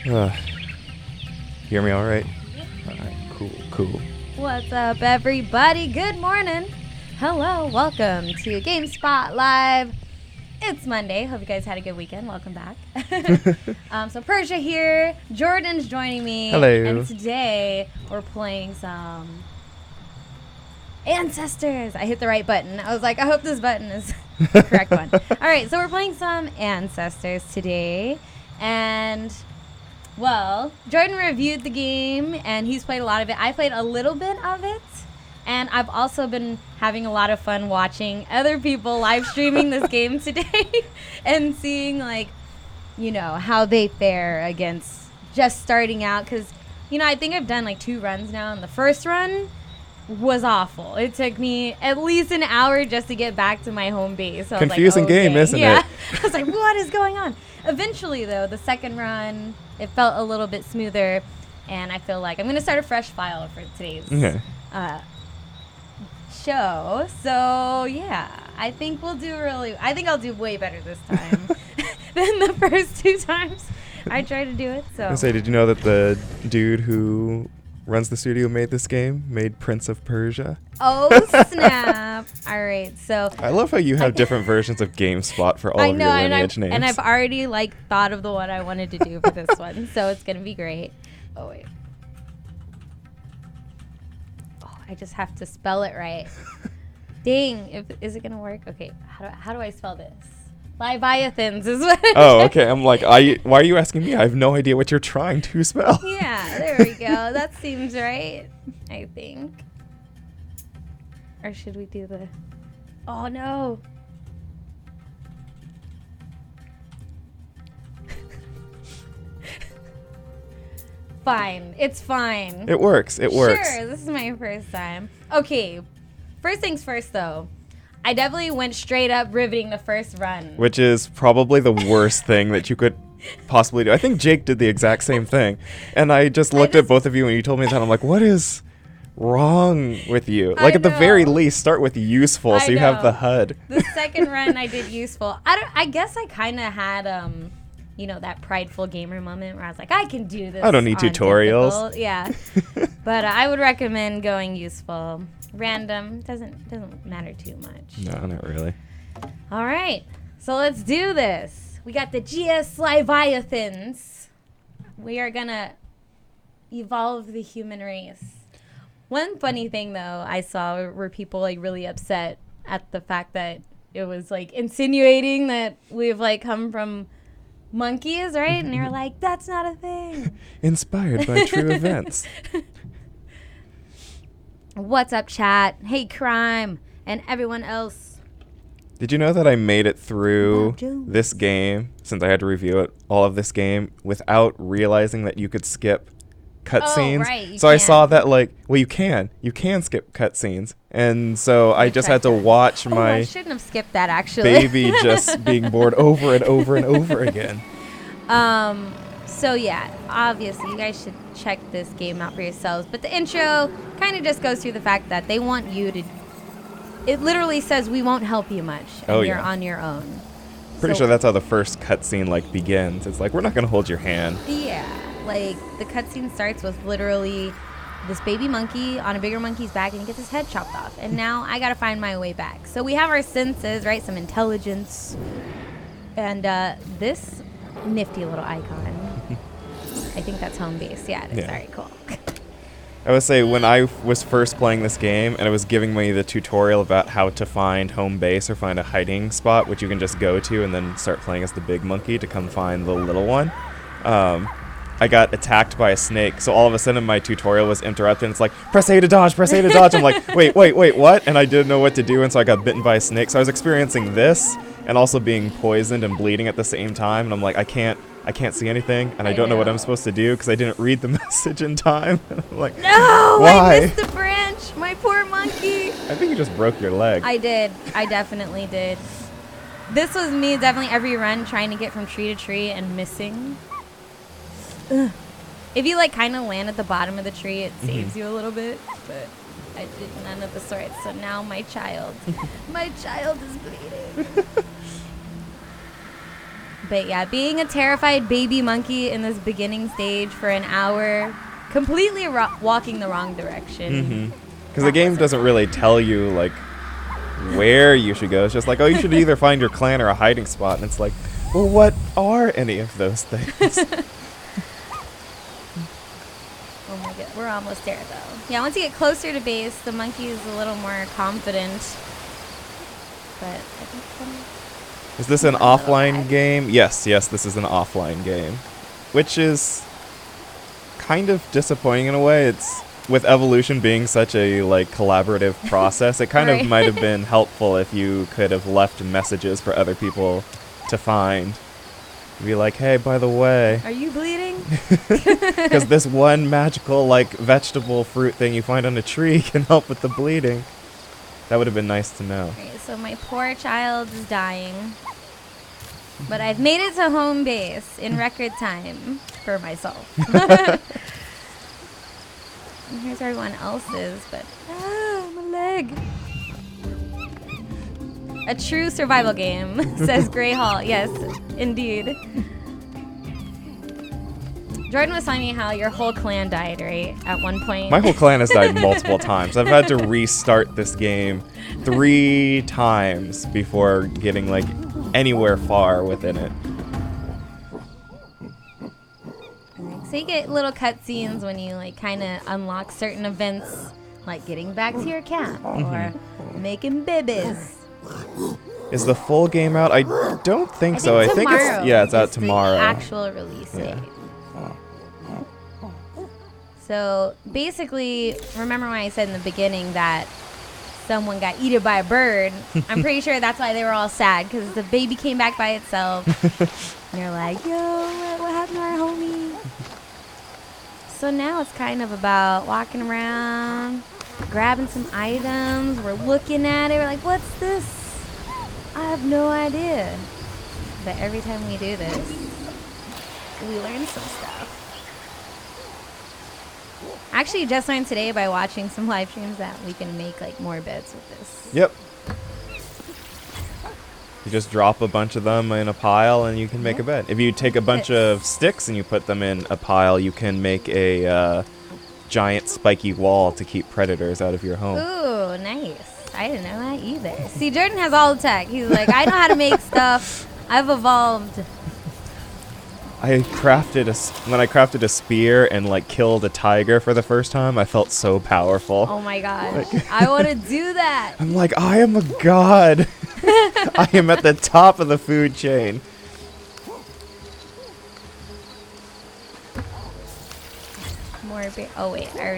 Hear me all right? All right, cool. What's up, everybody? Good morning. Hello, welcome to GameSpot Live. It's Monday. Hope you guys had a good weekend. Welcome back. So Persia here. Jordan's joining me. Hello. And today we're playing some Ancestors. I hit the right button. I was like, I hope this button is the correct one. All right, so we're playing some Ancestors today. And, well, Jordan reviewed the game, and he's played a lot of it. I played a little bit of it. And I've also been having a lot of fun watching other people live streaming this game today and seeing, like, you know, how they fare against just starting out. Because, you know, I think I've done like 2 runs now, and the first run was awful. It took me at least an hour just to get back to my home base. So Confusing game, isn't it? I was like, what is going on? Eventually, though, the second run, it felt a little bit smoother, and I feel like I'm going to start a fresh file for today's show. So yeah, I think I'll do way better this time than the first 2 times I tried to do it. So I say, did you know that the dude who runs the studio made this game, made Prince of Persia? Oh snap. All right, so I love how you have different versions of GameSpot for all of your lineage names. And I've already like thought of the one I wanted to do for this one, so it's gonna be great. Oh wait. I just have to spell it right. Dang, is it gonna work? Okay, how do I spell this? Leviathans is what. Oh, okay. I'm like, why are you asking me? I have no idea what you're trying to spell. Yeah, there we go. That seems right, I think. Or should we do the? Oh no. Fine. It's fine. It works. It works. Sure, this is my first time. Okay, first things first, though. I definitely went straight up riveting the first run. Which is probably the worst thing that you could possibly do. I think Jake did the exact same thing. And I just looked at both of you and you told me that. I'm like, what is wrong with you? Like, at the very least, start with useful so you have the HUD. The second run, I did useful. I guess I kind of had... you know, that prideful gamer moment where I was like, I can do this. I don't need tutorials. Difficult. Yeah. But I would recommend going useful. Random doesn't matter too much. No, not really. All right. So let's do this. We got the GS Leviathans. We are going to evolve the human race. One funny thing, though, I saw were people like really upset at the fact that it was like insinuating that we've like come from monkeys, right? And you're like, that's not a thing. Inspired by true events. What's up, chat? Hey, Crime, and everyone else. Did you know that I made it through this game, since I had to review it, all of this game, without realizing that you could skip cutscenes? Oh, right. So I saw that, like, well, you can skip cutscenes. And so I just had to watch my I shouldn't have skipped that, actually. baby just being bored over and over and over again. So yeah, obviously you guys should check this game out for yourselves. But the intro kind of just goes through the fact that they want you to. It literally says we won't help you much. And you're on your own. Pretty sure that's how the first cutscene like begins. It's like, we're not gonna hold your hand. Yeah, like the cutscene starts with literally this baby monkey on a bigger monkey's back, and he gets his head chopped off. And now I gotta find my way back. So we have our senses, right? Some intelligence, and this nifty little icon. I think that's home base. Yeah, it is. Yeah. Very cool. I would say when I was first playing this game and it was giving me the tutorial about how to find home base or find a hiding spot, which you can just go to and then start playing as the big monkey to come find the little one, I got attacked by a snake. So all of a sudden my tutorial was interrupted. It's like, press A to dodge, press A to dodge. I'm like, wait, what? And I didn't know what to do, and so I got bitten by a snake. So I was experiencing this and also being poisoned and bleeding at the same time. And I'm like, I can't see anything, and I don't know what I'm supposed to do because I didn't read the message in time. And I'm like, no, why? I missed the branch. My poor monkey. I think you just broke your leg. I did. I definitely did. This was me definitely every run trying to get from tree to tree and missing. Ugh. If you like kind of land at the bottom of the tree, it saves you a little bit, but I did none of the sorts. So now my child is bleeding. But yeah, being a terrified baby monkey in this beginning stage for an hour, completely walking the wrong direction. Because the game doesn't really tell you, like, where you should go. It's just like, oh, you should either find your clan or a hiding spot. And it's like, well, what are any of those things? Oh my god, we're almost there though. Yeah, once you get closer to base, the monkey is a little more confident. But I think Is this an offline game? Yes, this is an offline game. Which is kind of disappointing in a way. It's with Evolution being such a like collaborative process, it kind of might have been helpful if you could have left messages for other people to find. Be like, hey, by the way, are you bleeding? Because this one magical like vegetable fruit thing you find on a tree can help with the bleeding. That would have been nice to know. Okay, so my poor child is dying. But I've made it to home base in record time for myself. And here's where everyone else's, but my leg. A true survival game, says Grey Hall. Yes, indeed. Jordan was telling me how your whole clan died, right? At one point. My whole clan has died multiple times. I've had to restart this game 3 times before getting like anywhere far within it. So you get little cutscenes when you like kind of unlock certain events, like getting back to your cat or making babies. Is the full game out? I don't think so. I think it's out tomorrow. The actual release date. So basically, remember when I said in the beginning that someone got eaten by a bird? I'm pretty sure that's why they were all sad, because the baby came back by itself. And they're like, yo, what happened to our homie? So now it's kind of about walking around, grabbing some items. We're looking at it. We're like, what's this? I have no idea. But every time we do this, we learn some stuff. Actually, just learned today by watching some live streams that we can make like more beds with this. Yep. You just drop a bunch of them in a pile and you can make a bed. If you take a bunch of sticks and you put them in a pile, you can make a giant spiky wall to keep predators out of your home. Ooh, nice. I didn't know that either. See, Jordan has all the tech. He's like, I know how to make stuff. I've evolved. When I crafted a spear and like killed a tiger for the first time, I felt so powerful. Oh my gosh. I want to do that. I'm like, I am a god. I am at the top of the food chain. Oh wait, I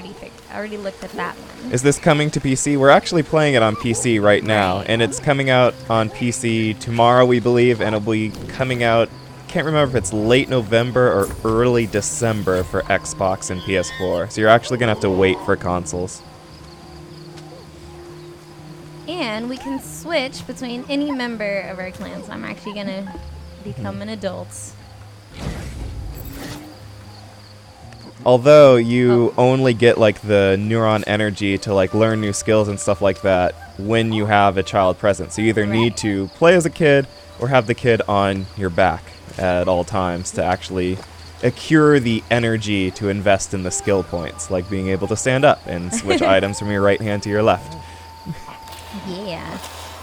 already looked at that one. Is this coming to PC? We're actually playing it on PC right now, and it's coming out on PC tomorrow, we believe, and it'll be coming out, can't remember if it's late November or early December for Xbox and PS4. So you're actually going to have to wait for consoles. And we can switch between any member of our clan, so I'm actually going to become an adult. Although you only get like the neuron energy to like learn new skills and stuff like that when you have a child present. So you either need to play as a kid or have the kid on your back at all times to actually accrue the energy to invest in the skill points, like being able to stand up and switch items from your right hand to your left. Yeah.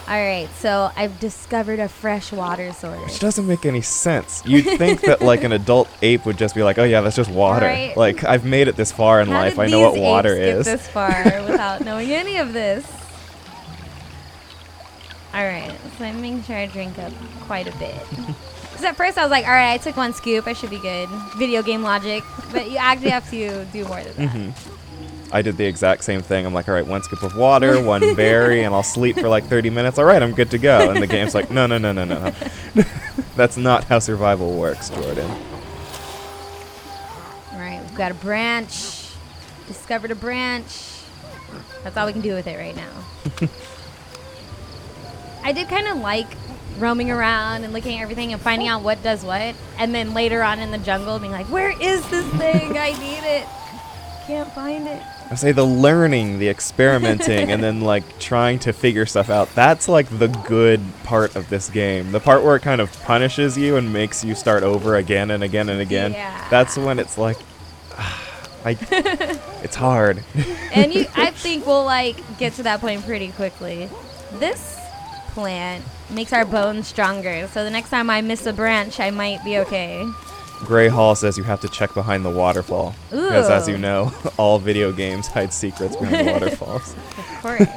All right, so I've discovered a freshwater source. Which doesn't make any sense. You'd think that like an adult ape would just be like, oh yeah, that's just water. Right. Like, I've made it this far in life. I know what water is. Get this far without knowing any of this? All right, so I'm making sure I drink up quite a bit. Because at first I was like, all right, I took 1 scoop. I should be good. Video game logic. But you actually have to do more than that. I did the exact same thing. I'm like, all right, 1 scoop of water, 1 berry, and I'll sleep for like 30 minutes. All right, I'm good to go. And the game's like, no. That's not how survival works, Jordan. All right, we've got a branch. Discovered a branch. That's all we can do with it right now. I did kind of like roaming around and looking at everything and finding out what does what. And then later on in the jungle being like, where is this thing? I need it. Can't find it. I say the learning, the experimenting, and then like trying to figure stuff out. That's like the good part of this game. The part where it kind of punishes you and makes you start over again and again and again. Yeah. That's when it's like, it's hard. And I think we'll like get to that point pretty quickly. This plant makes our bones stronger, so the next time I miss a branch, I might be okay. Gray Hall says you have to check behind the waterfall. Ooh. Because as you know, all video games hide secrets behind the waterfalls. Of course.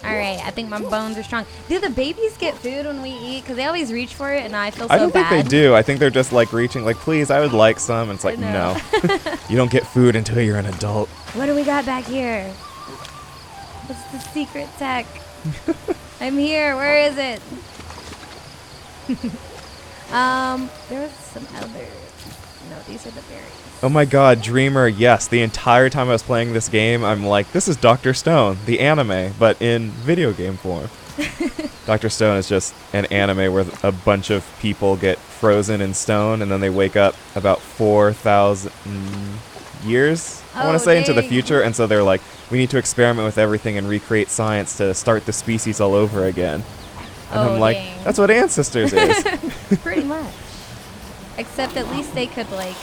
Alright, I think my bones are strong. Do the babies get food when we eat? Because they always reach for it, and I feel so bad. I don't think they do. I think they're just like reaching, like, please, I would like some. And it's like, no. You don't get food until you're an adult. What do we got back here? What's the secret tech? I'm here. Where is it? There was some other. No, these are the berries. Oh my god, Dreamer, yes. The entire time I was playing this game, I'm like, this is Dr. Stone, the anime, but in video game form. Dr. Stone is just an anime where a bunch of people get frozen in stone and then they wake up about 4,000 years, I want to say, into the future. And so they're like, we need to experiment with everything and recreate science to start the species all over again. And I'm like, dang. that's what Ancestors is. Pretty much. Except at least they could, like,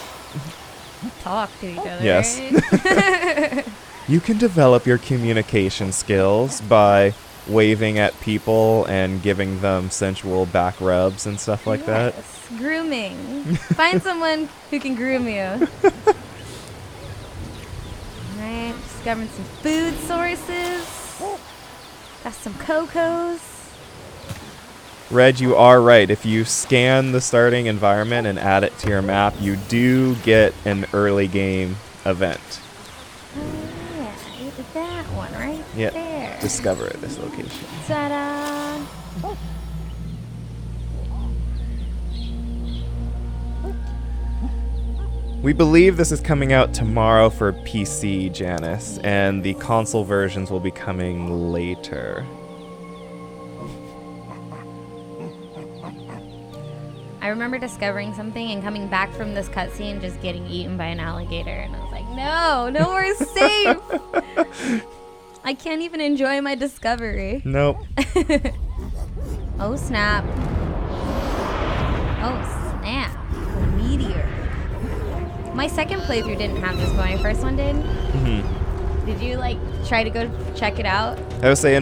talk to each other. Yes. Right? You can develop your communication skills by waving at people and giving them sensual back rubs and stuff like that. Grooming. Find someone who can groom you. Alright, discovering some food sources. Got some cocos. Reg, you are right. If you scan the starting environment and add it to your map, you do get an early game event. Oh, yeah. That one right there. Discover this location. Ta-da! Oh. We believe this is coming out tomorrow for PC, Janice, and the console versions will be coming later. I remember discovering something and coming back from this cutscene just getting eaten by an alligator, and I was like, no, we're safe. I can't even enjoy my discovery. Nope. Oh, snap. Oh, snap. A meteor. My second playthrough didn't have this, but my first one did. Mm-hmm. Did you, like, try to go check it out? I would say I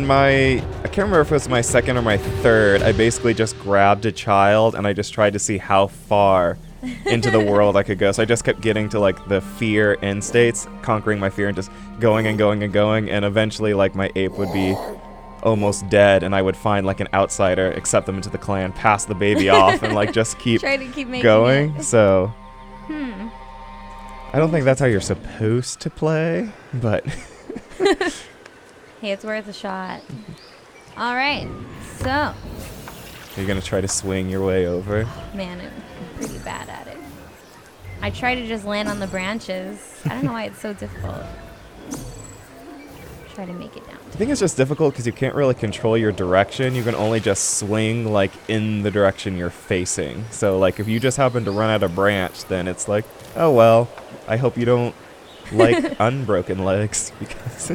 can't remember if it was my second or my third, I basically just grabbed a child and I just tried to see how far into the world I could go. So I just kept getting to like the fear end states, conquering my fear and just going and going and going. And eventually like my ape would be almost dead and I would find like an outsider, accept them into the clan, pass the baby off and like just keep, try to keep making going. It. So I don't think that's how you're supposed to play, but hey, it's worth a shot. All right, so. You're going to try to swing your way over? Man, I'm pretty bad at it. I try to just land on the branches. I don't know why it's so difficult. Try to make it down. I think it's just difficult because you can't really control your direction. You can only just swing like in the direction you're facing. So like if you just happen to run out a branch, then it's like, oh well, I hope you don't like unbroken legs because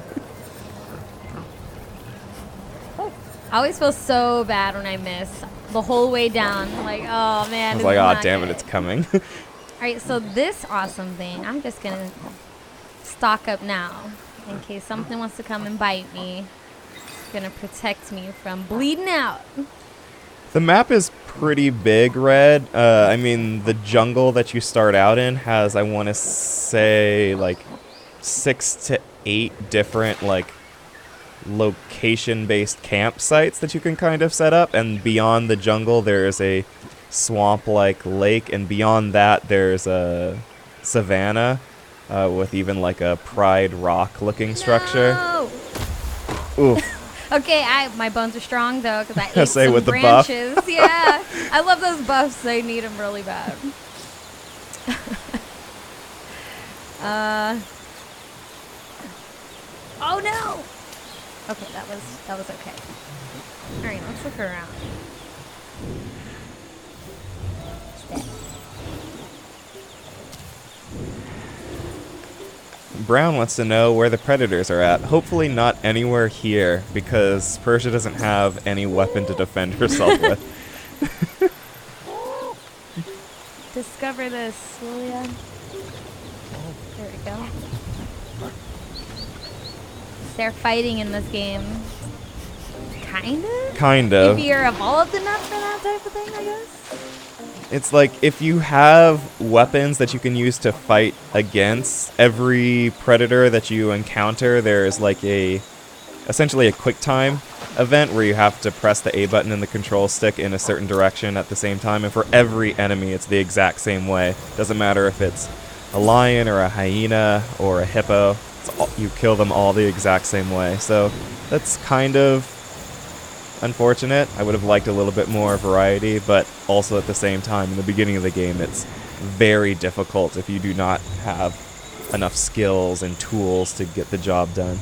I always feel so bad when I miss the whole way down. I'm like, oh man. I was like, oh damn it, it's coming. All right, so this awesome thing, I'm just gonna stock up now in case something wants to come and bite me. It's gonna protect me from bleeding out. The map is pretty big, Red. I mean, the jungle that you start out in has, I want to say, like 6 to 8 different, like, location-based campsites that you can kind of set up. And beyond the jungle, there is a swamp-like lake. And beyond that, there's a savanna with even, like, a Pride Rock-looking structure. No! Oof. Okay, my bones are strong though because I ate Say some with branches. The buff. Yeah, I love those buffs. I need them really bad. Oh no! Okay, that was okay. All right, let's look around. Brown wants to know where the predators are at. Hopefully not anywhere here, because Persia doesn't have any weapon to defend herself with. Discover this, Lilia. There we go. They're fighting in this game. Kinda? Kind of. If you're evolved enough for that type of thing, I guess. It's like if you have weapons that you can use to fight against every predator that you encounter, there's like essentially a quick time event where you have to press the A button and the control stick in a certain direction at the same time, and for every enemy it's the exact same way. Doesn't matter if it's a lion or a hyena or a hippo, you kill them all the exact same way. So that's kind of unfortunate. I would have liked a little bit more variety, but also at the same time, in the beginning of the game, it's very difficult if you do not have enough skills and tools to get the job done.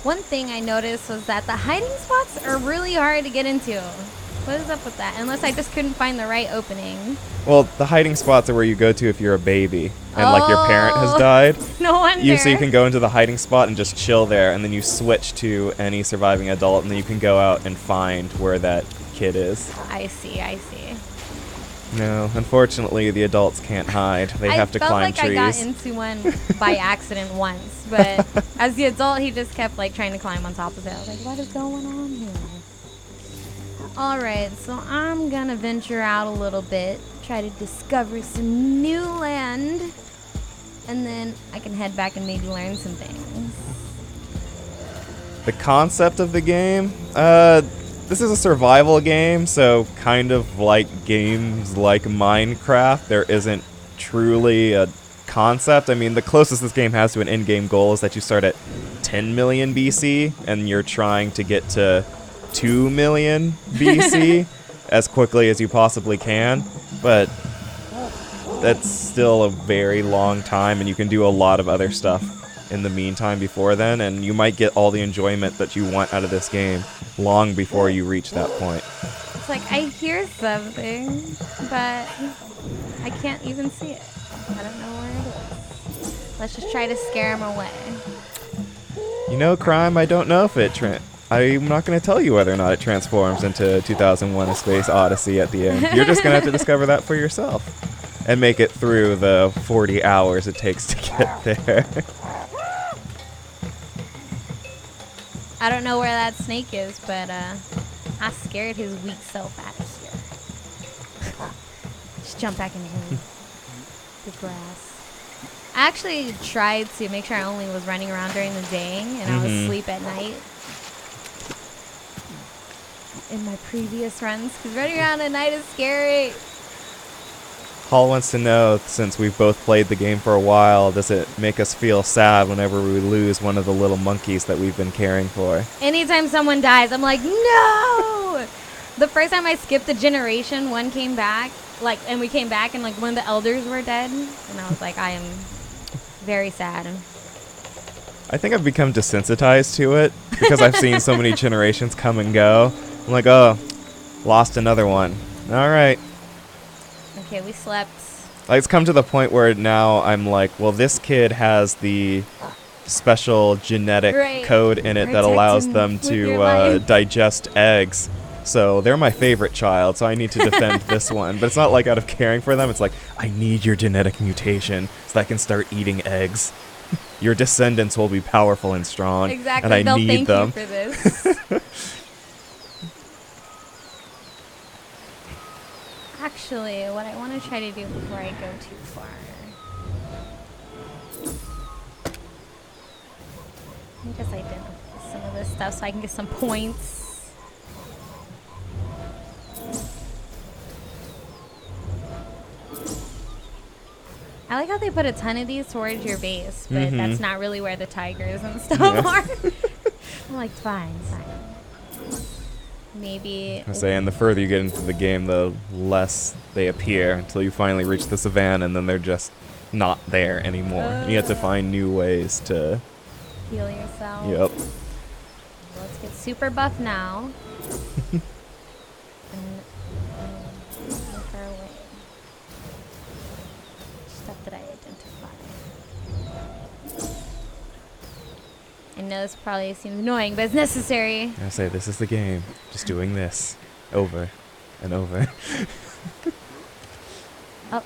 One thing I noticed was that the hiding spots are really hard to get into. What is up with that? Unless I just couldn't find the right opening. Well, the hiding spots are where you go to if you're a baby and like your parent has died. No wonder. So you can go into the hiding spot and just chill there, and then you switch to any surviving adult, and then you can go out and find where that kid is. I see. No, unfortunately, the adults can't hide. They have to climb trees. I felt like I got into one by accident once, but as the adult, he just kept like trying to climb on top of it. I was like, what is going on here? All right, so I'm gonna venture out a little bit, try to discover some new land, and then I can head back and maybe learn some things. The concept of the game, this is a survival game, so kind of like games like Minecraft, there isn't truly a concept. I mean, the closest this game has to an in-game goal is that you start at 10 million BC, and you're trying to get to 2 million BC as quickly as you possibly can, but that's still a very long time, and you can do a lot of other stuff in the meantime before then, and you might get all the enjoyment that you want out of this game long before you reach that point. It's like I hear something, but I can't even see it. I don't know where it is. Let's just try to scare him away. You know, Crime, I don't know if I'm not going to tell you whether or not it transforms into 2001: A Space Odyssey at the end. You're just going to have to discover that for yourself and make it through the 40 hours it takes to get there. I don't know where that snake is, but I scared his weak self out of here. Just jump back into the grass. I actually tried to make sure I only was running around during the day and I was asleep at night in my previous runs, because running around at night is scary. Hall wants to know, since we've both played the game for a while, does it make us feel sad whenever we lose one of the little monkeys that we've been caring for? Anytime someone dies, I'm like, no! The first time I skipped a generation, one came back, and we came back, and one of the elders were dead, and I was like, I am very sad. I think I've become desensitized to it because I've seen so many generations come and go. I'm like, oh, lost another one. All right. Okay, we slept. It's come to the point where now I'm like, well, this kid has the special genetic code in it that allows them to digest eggs. So they're my favorite child, so I need to defend this one. But it's not like out of caring for them. It's like, I need your genetic mutation so that I can start eating eggs. Your descendants will be powerful and strong. Exactly. And I They'll need thank them. you for this. Actually, what I want to try to do before I go too far. Let me just identify some of this stuff so I can get some points. I like how they put a ton of these towards your base, but that's not really where the tigers and stuff are. I'm like, fine. Maybe. I say, and the further you get into the game, the less they appear until you finally reach the savannah, and then they're just not there anymore. You have to find new ways to heal yourself. Yep. Let's get super buff now. And look our way. Stuff that I identify. know this probably seems annoying, but it's necessary. I say this is the game. Just doing this over and over. Oh.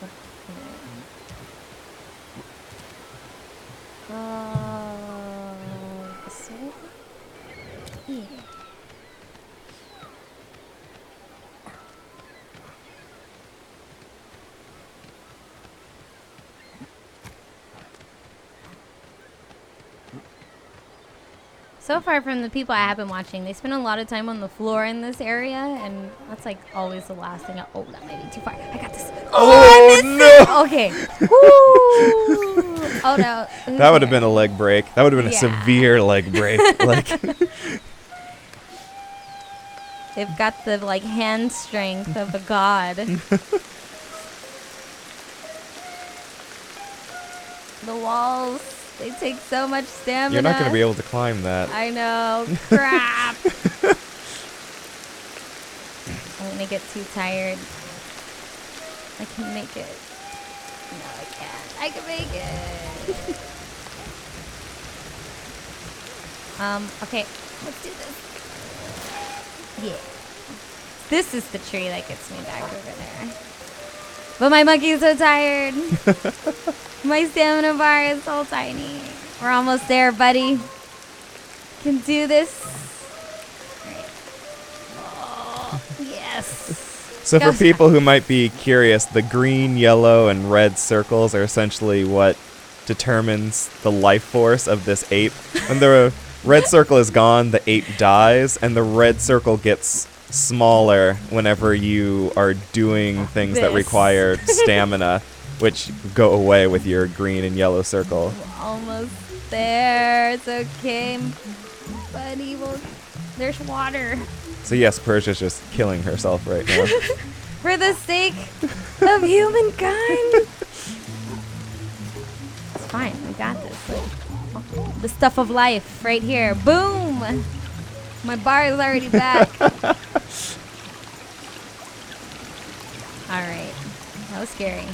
This way? Yeah. So far from the people I have been watching, they spend a lot of time on the floor in this area, and that's like always the last thing. Oh, that might be too far. I got this. Oh, no! Okay. Woo! Oh no. That would have been a leg break. That would have been a Yeah. severe leg break. Like, They've got the like hand strength of a god. The walls, they take so much stamina. you're not going to be able to climb that. I know. Crap. I'm gonna get too tired. I can make it. No, I can't. I can make it. Okay. Let's do this. Yeah. This is the tree that gets me back over there. But my monkey's so tired. My stamina bar is so tiny. We're almost there, buddy. Can do this. Alright. Oh, yes. So for Gosh. people who might be curious, the green, yellow, and red circles are essentially what determines the life force of this ape. When the red circle is gone, the ape dies, and the red circle gets smaller whenever you are doing things that This. require stamina, which go away with your green and yellow circle. We're almost there. It's okay, buddy. There's water. So yes, Persia's just killing herself right now. For the sake of humankind. It's fine. We got this. Like, the stuff of life right here. Boom. My bar is already back. All right. That was scary.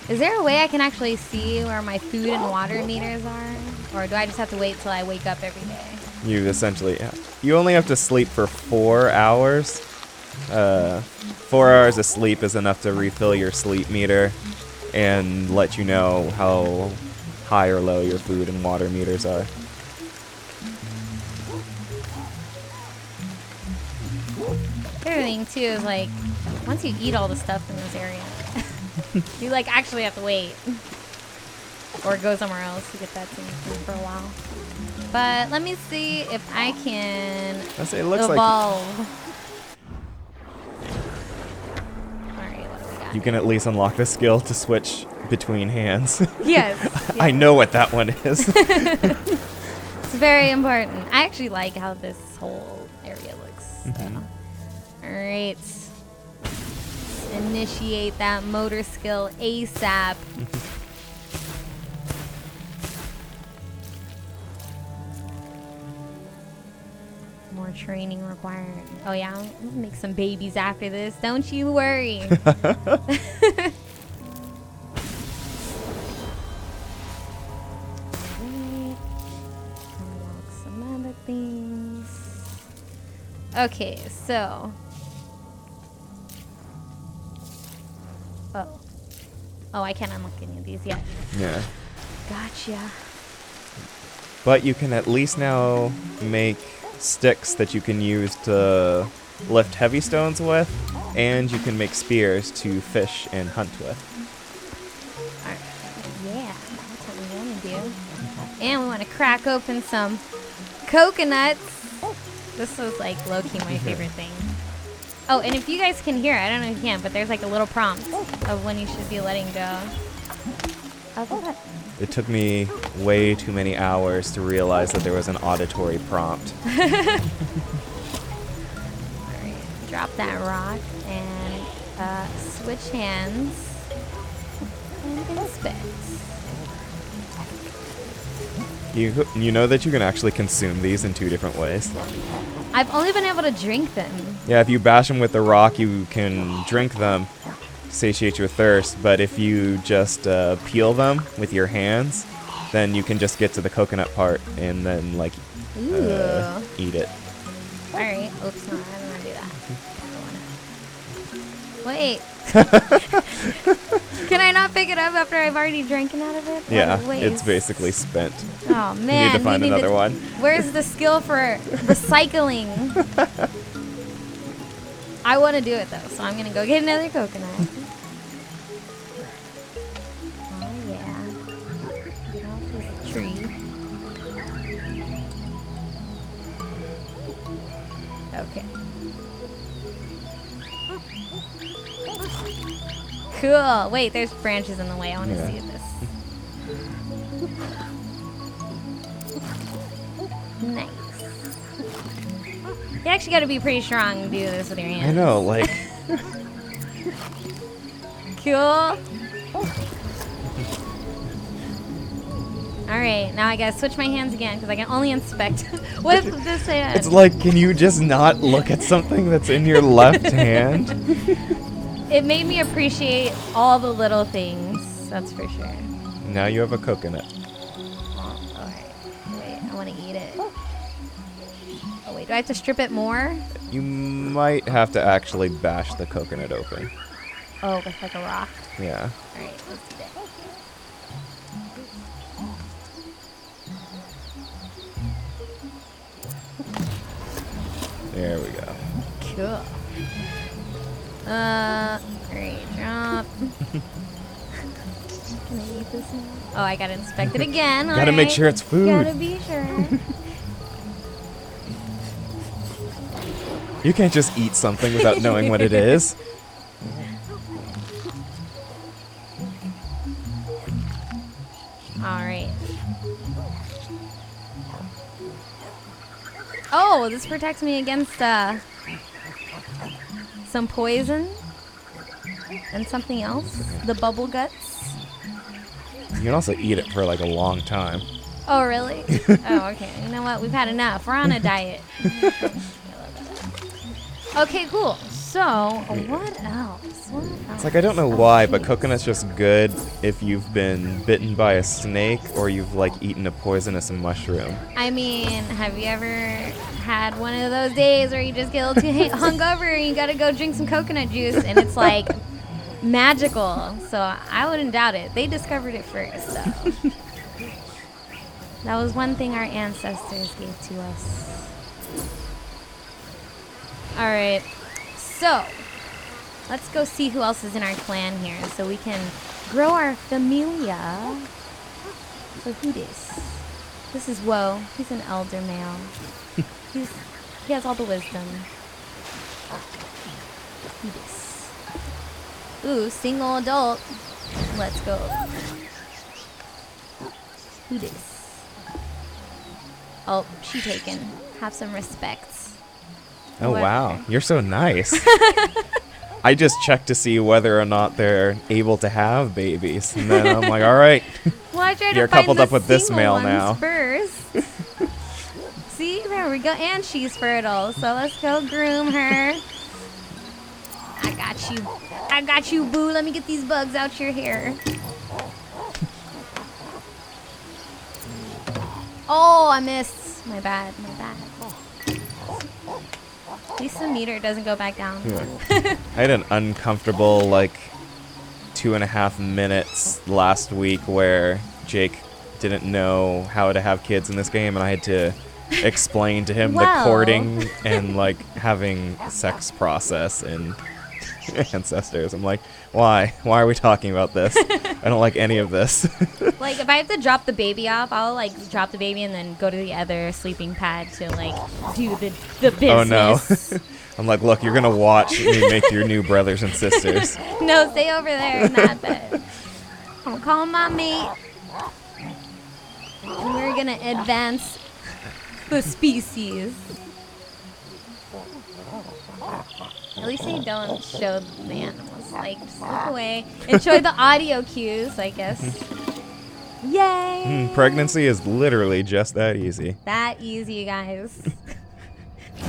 Is there a way I can actually see where my food and water meters are? Or do I just have to wait till I wake up every day? You essentially, you only have to sleep for 4 hours. 4 hours of sleep is enough to refill your sleep meter and let you know how high or low your food and water meters are. The other thing too is like, once you eat all the stuff in this area, you like actually have to wait. Or go somewhere else to get that thing for a while. But let me see if I can I say it looks evolve. Alright, what do we got? You can at least unlock the skill to switch between hands. Yes. I know what that one is. It's very important. I actually like how this whole area looks. So. Alright. Initiate that motor skill ASAP. More training required. Oh yeah, I'll make some babies after this. Don't you worry. Unlock some other things. Okay, so. Oh, I can't unlock any of these yet. Yeah. Gotcha. But you can at least now make sticks that you can use to lift heavy stones with, and you can make spears to fish and hunt with. Alright. Yeah, that's what we want to do. And we want to crack open some coconuts. This was like low-key my favorite thing. Oh, and if you guys can hear, I don't know if you can, but there's like a little prompt of when you should be letting go. Oh, It took me way too many hours to realize that there was an auditory prompt. Alright, drop that rock and switch hands and inspect. You know that you can actually consume these in 2 different ways. I've only been able to drink them. Yeah, if you bash them with the rock, you can drink them, satiate your thirst, but if you just peel them with your hands, then you can just get to the coconut part and then like eat it. All right. Oops, no, I don't want to do that. Wait. Can I not pick it up after I've already drinking out of it? Yeah, Wait. it's basically spent. Oh man, You need to find another one. Where's the skill for recycling? I want to do it though, so I'm gonna go get another coconut. Oh yeah, get off this tree. Okay. Cool. Wait, there's branches in the way. I want to see this. Nice. You actually got to be pretty strong to do this with your hands. I know, like. Cool. All right, now I gotta switch my hands again because I can only inspect with this hand. It's like, can you just not look at something that's in your left hand? It made me appreciate all the little things. That's for sure. Now you have a coconut. Oh, all right. Wait, I want to eat it. Oh wait, do I have to strip it more? You might have to actually bash the coconut open. Oh, with like a rock. Yeah. All right, let's do that. There we go. Cool. Alright, drop. Can I eat this now? Oh, I gotta inspect it again. Gotta make sure it's food. Gotta be sure. You can't just eat something without knowing what it is. Alright. Oh, this protects me against some poison and something else. The bubble guts. You can also eat it for like a long time. Oh, really? Oh, okay. You know what? We've had enough. We're on a diet. Okay, cool. So, what else? It's like, I don't know why, but coconut's just good if you've been bitten by a snake or you've like eaten a poisonous mushroom. I mean, have you ever had one of those days where you just get a little too hungover and you gotta go drink some coconut juice and it's like magical? So I wouldn't doubt it. They discovered it first, so. That was one thing our ancestors gave to us. Alright, so let's go see who else is in our clan here so we can grow our familia. So who this? This is Woe. He's an elder male. He has all the wisdom. Who this? Ooh, single adult. Let's go. Who this? Oh, she taken. Have some respect. Oh, wow. You're so nice. I just checked to see whether or not they're able to have babies. And then I'm like, all right. Well, I tried You're to find coupled the up with this single male ones now. First. See, there we go. And she's fertile. So let's go groom her. I got you. I got you, boo. Let me get these bugs out your hair. Oh, I missed. My bad. My bad. At least the meter doesn't go back down. Yeah. I had an uncomfortable, like, 2.5 minutes last week where Jake didn't know how to have kids in this game, and I had to explain to him the courting and, like, having sex process in Ancestors. I'm like, why? Why are we talking about this? I don't like any of this. Like, if I have to drop the baby off, I'll, like, drop the baby and then go to the other sleeping pad to, like, do the business. Oh, no. I'm like, look, you're going to watch me make your new brothers and sisters. No, stay over there in that bed. I'm calling my mate. And we're going to advance the species. At least they don't show the animals. Like, just look away. Enjoy the audio cues, I guess. Yay! Pregnancy is literally just that easy. That easy, guys.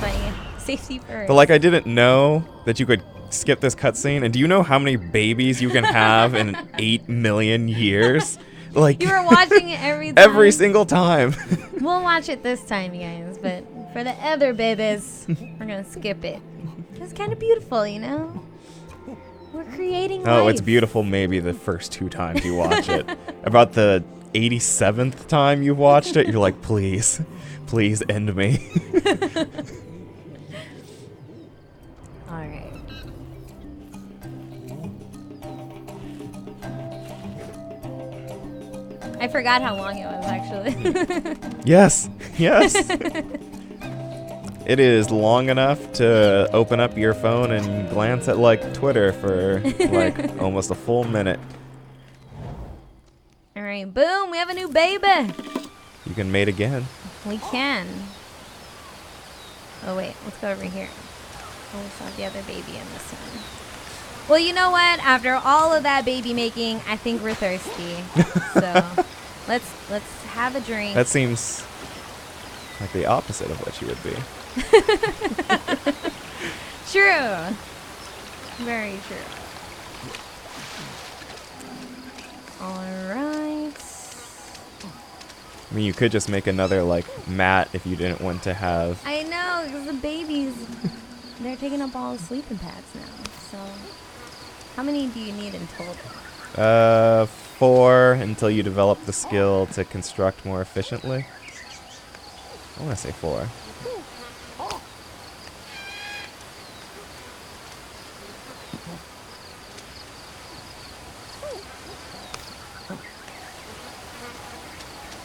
But yeah, safety first. But like, I didn't know that you could skip this cutscene, and do you know how many babies you can have in 8 million years? Like, You were watching it every time. every single time. We'll watch it this time, you guys, but for the other babies, we're gonna skip it. It's kind of beautiful, you know? We're creating Oh, life. it's beautiful maybe the first 2 times you watch it. About the 87th time you've watched it, you're like, please, please end me. All right. I forgot how long it was, actually. Yes, yes. It is long enough to open up your phone and glance at, like, Twitter for, like, almost a full minute. All right, boom, we have a new baby. You can mate again. We can. Oh, wait, let's go over here. Oh, we saw the other baby in this one. Well, you know what? After all of that baby making, I think we're thirsty. So let's have a drink. That seems like the opposite of what you would be. True. Very true. All right. I mean, you could just make another, like, mat if you didn't want to have... I know, because the babies, they're taking up all the sleeping pads now. So, how many do you need in total? 4 until you develop the skill to construct more efficiently. I want to say 4.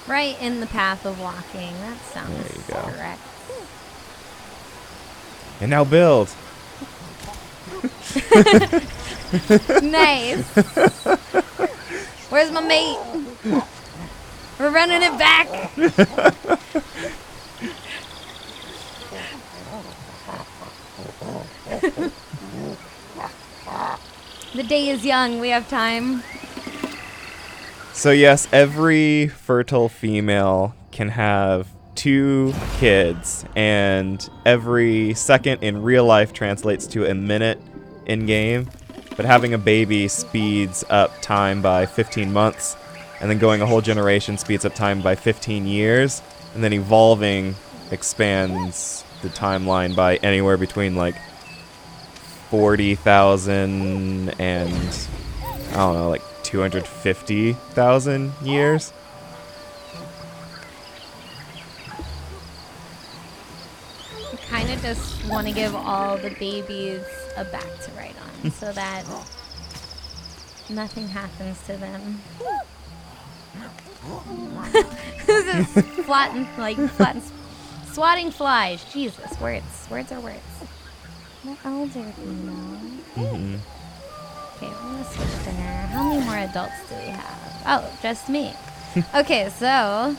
Right in the path of walking. That sounds There you go. correct. And now build. Nice. Where's my mate? We're running it back. The day is young. We have time. So yes, every fertile female can have 2 kids, and every second in real life translates to a minute in game. But having a baby speeds up time by 15 months, and then going a whole generation speeds up time by 15 years, and then evolving expands the timeline by anywhere between like 40,000 and I don't know, like 250,000 years. I kind of just want to give all the babies a back to ride on so that nothing happens to them. Who's this swatting flies? Jesus, words are words. The elder, you know. Mm-hmm. Okay, we're gonna switch to her. How many more adults do we have? Oh, just me. Okay, so.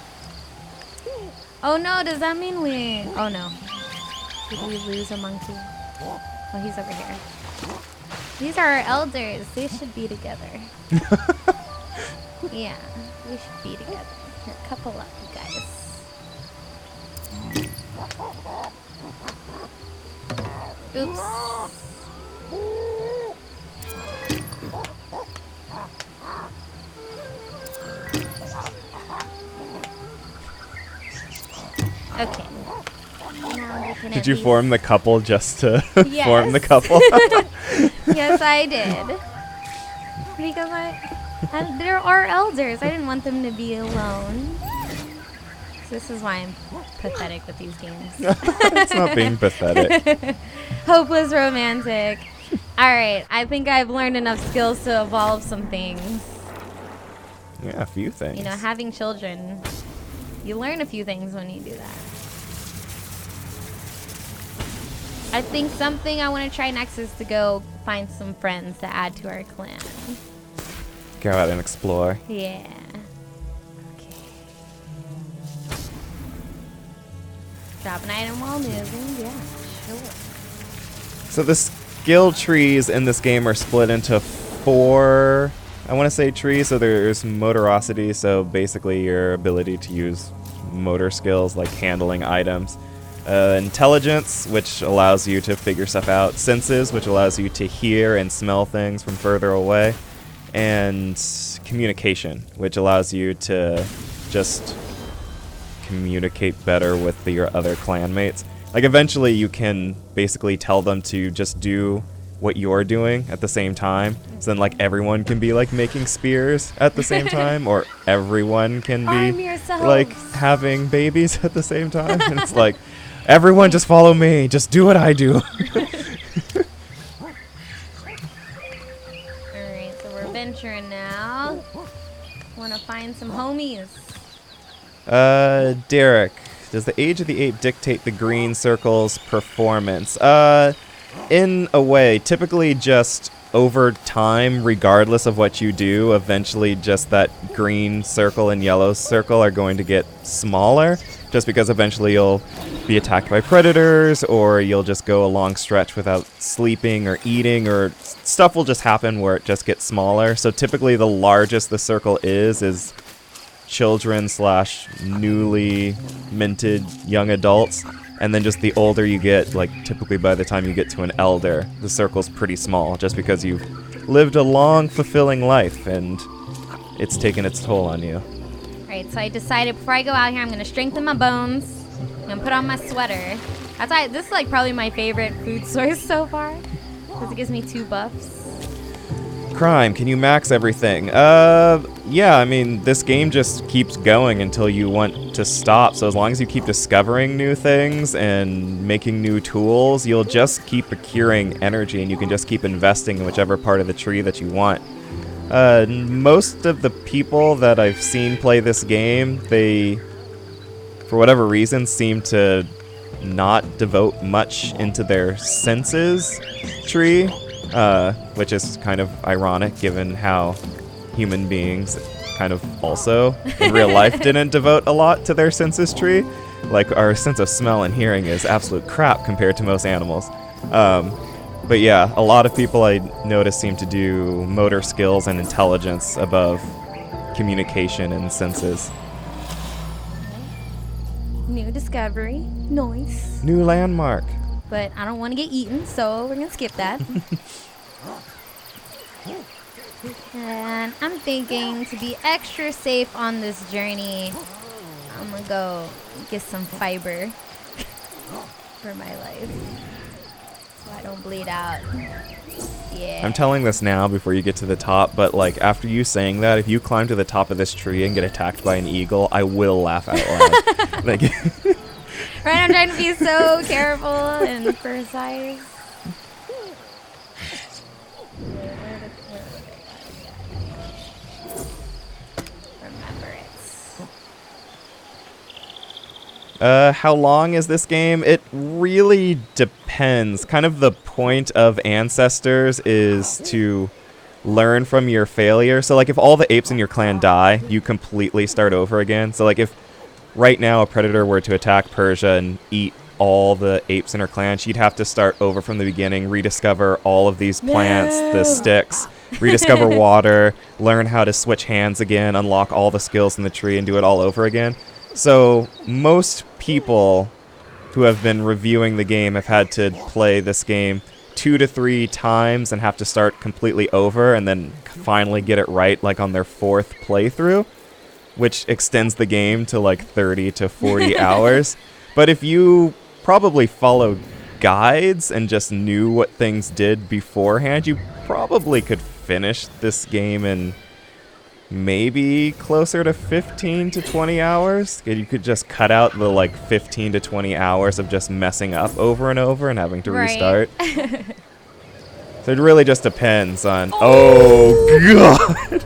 Oh no, does that mean we. Oh no. Did we lose a monkey? Oh, he's over here. These are our elders. They should be together. Yeah, we should be together. Here, couple up, you guys. Oops. Okay. Now we can Did you form the couple just to Yes. form the couple? Yes, I did. Because they're our elders. I didn't want them to be alone. So this is why I'm pathetic with these games. It's not being pathetic. Hopeless romantic. All right, I think I've learned enough skills to evolve some things. Yeah, a few things. You know, having children, you learn a few things when you do that. I think something I want to try next is to go find some friends to add to our clan. Go out and explore. Yeah. Okay. Drop an item while moving. Yeah, sure. So the skill trees in this game are split into 4, I want to say, trees. So there's motorosity, so basically your ability to use motor skills like handling items. intelligence, which allows you to figure stuff out, senses, which allows you to hear and smell things from further away, and communication, which allows you to just communicate better with your other clanmates. Like, eventually you can basically tell them to just do what you're doing at the same time. So then, like, everyone can be, like, making spears at the same time, or everyone can be, like, having babies at the same time. And it's like, everyone just follow me. Just do what I do. Alright, so we're venturing now. Want to find some homies. Derek, does the age of the ape dictate the green circle's performance? In a way, typically just over time, regardless of what you do, eventually just that green circle and yellow circle are going to get smaller, just because eventually you'll be attacked by predators, or you'll just go a long stretch without sleeping or eating, or stuff will just happen where it just gets smaller. So typically the largest the circle is children / newly minted young adults. And then just the older you get, like typically by the time you get to an elder, the circle's pretty small, just because you've lived a long, fulfilling life, and it's taken its toll on you. Alright, so I decided before I go out here, I'm going to strengthen my bones. I'm going to put on my sweater. This is like probably my favorite food source so far, because it gives me 2 buffs. Crime, can you max everything? Yeah, I mean, this game just keeps going until you want to stop, so as long as you keep discovering new things and making new tools, you'll just keep accruing energy, and you can just keep investing in whichever part of the tree that you want. Most of the people that I've seen play this game, they, for whatever reason, seem to not devote much into their senses tree. Which is kind of ironic given how human beings kind of also in real life didn't devote a lot to their senses tree. Like, our sense of smell and hearing is absolute crap compared to most animals. But yeah, a lot of people I notice seem to do motor skills and intelligence above communication and senses. New discovery. Nice. New landmark. But I don't want to get eaten, so we're going to skip that. And I'm thinking to be extra safe on this journey, I'm going to go get some fiber for my life so I don't bleed out. Yeah. I'm telling this now before you get to the top, but like after you saying that, if you climb to the top of this tree and get attacked by an eagle, I will laugh out loud. Like, right, I'm trying to be so careful and precise. Remember it. how long is this game? It really depends. Kind of the point of Ancestors is to learn from your failure. So like if all the apes in your clan die, you completely start over again. So like if right now a predator were to attack Persia and eat all the apes in her clan, she'd have to start over from the beginning, rediscover all of these plants, the sticks, rediscover water, learn how to switch hands again, unlock all the skills in the tree, and do it all over again. So most people who have been reviewing the game have had to play this game 2 to 3 times and have to start completely over and then finally get it right, like on their 4th playthrough, which extends the game to like 30 to 40 hours. But if you probably followed guides and just knew what things did beforehand, you probably could finish this game in maybe closer to 15 to 20 hours. You could just cut out the like 15 to 20 hours of just messing up over and over and having to restart. So it really just depends on... Oh, God!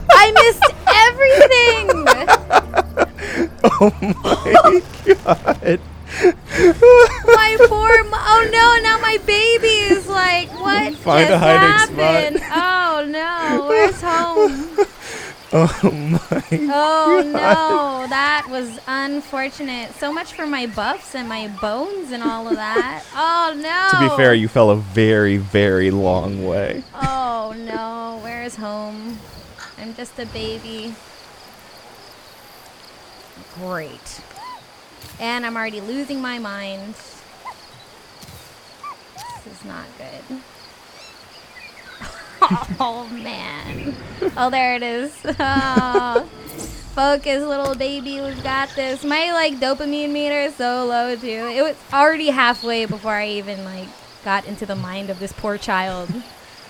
I missed everything! Oh, my God. My poor oh no, now my baby is like, what Find just a hiding happened? spot. Oh no, where's home? Oh my Oh God. no, that was unfortunate. So much for my buffs and my bones and all of that. Oh no. To be fair, you fell a very, very long way. Oh no, where's home? I'm just a baby. Great. And I'm already losing my mind. This is not good. Oh, man. Oh, there it is. Oh. Focus, little baby. We've got this. My, like, dopamine meter is so low, too. It was already halfway before I even, like, got into the mind of this poor child.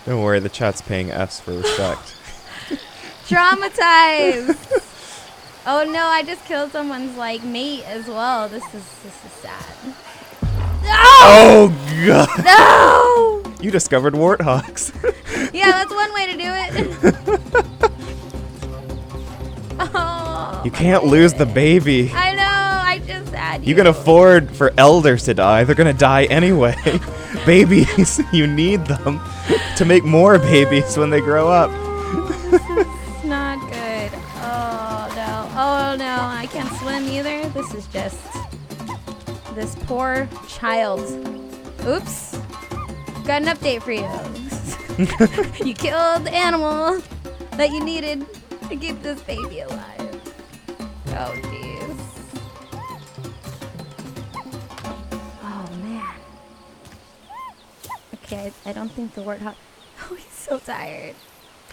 Don't worry, the chat's paying Fs for respect. Traumatized. Oh, no, I just killed someone's, like, mate as well. This is sad. No! Oh, God. No! You discovered warthogs. Yeah, that's one way to do it. Oh, You can't lose the baby. I know. I just had you. You can afford for elders to die. They're going to die anyway. Babies, you need them to make more babies when they grow up. This is not good. Oh, no. Oh, no. I can't swim either. This is just this poor child. Oops. Got an update for you. You killed the animal that you needed to keep this baby alive. Oh, jeez. Oh, man. Okay, I don't think the warthog... Oh, he's so tired.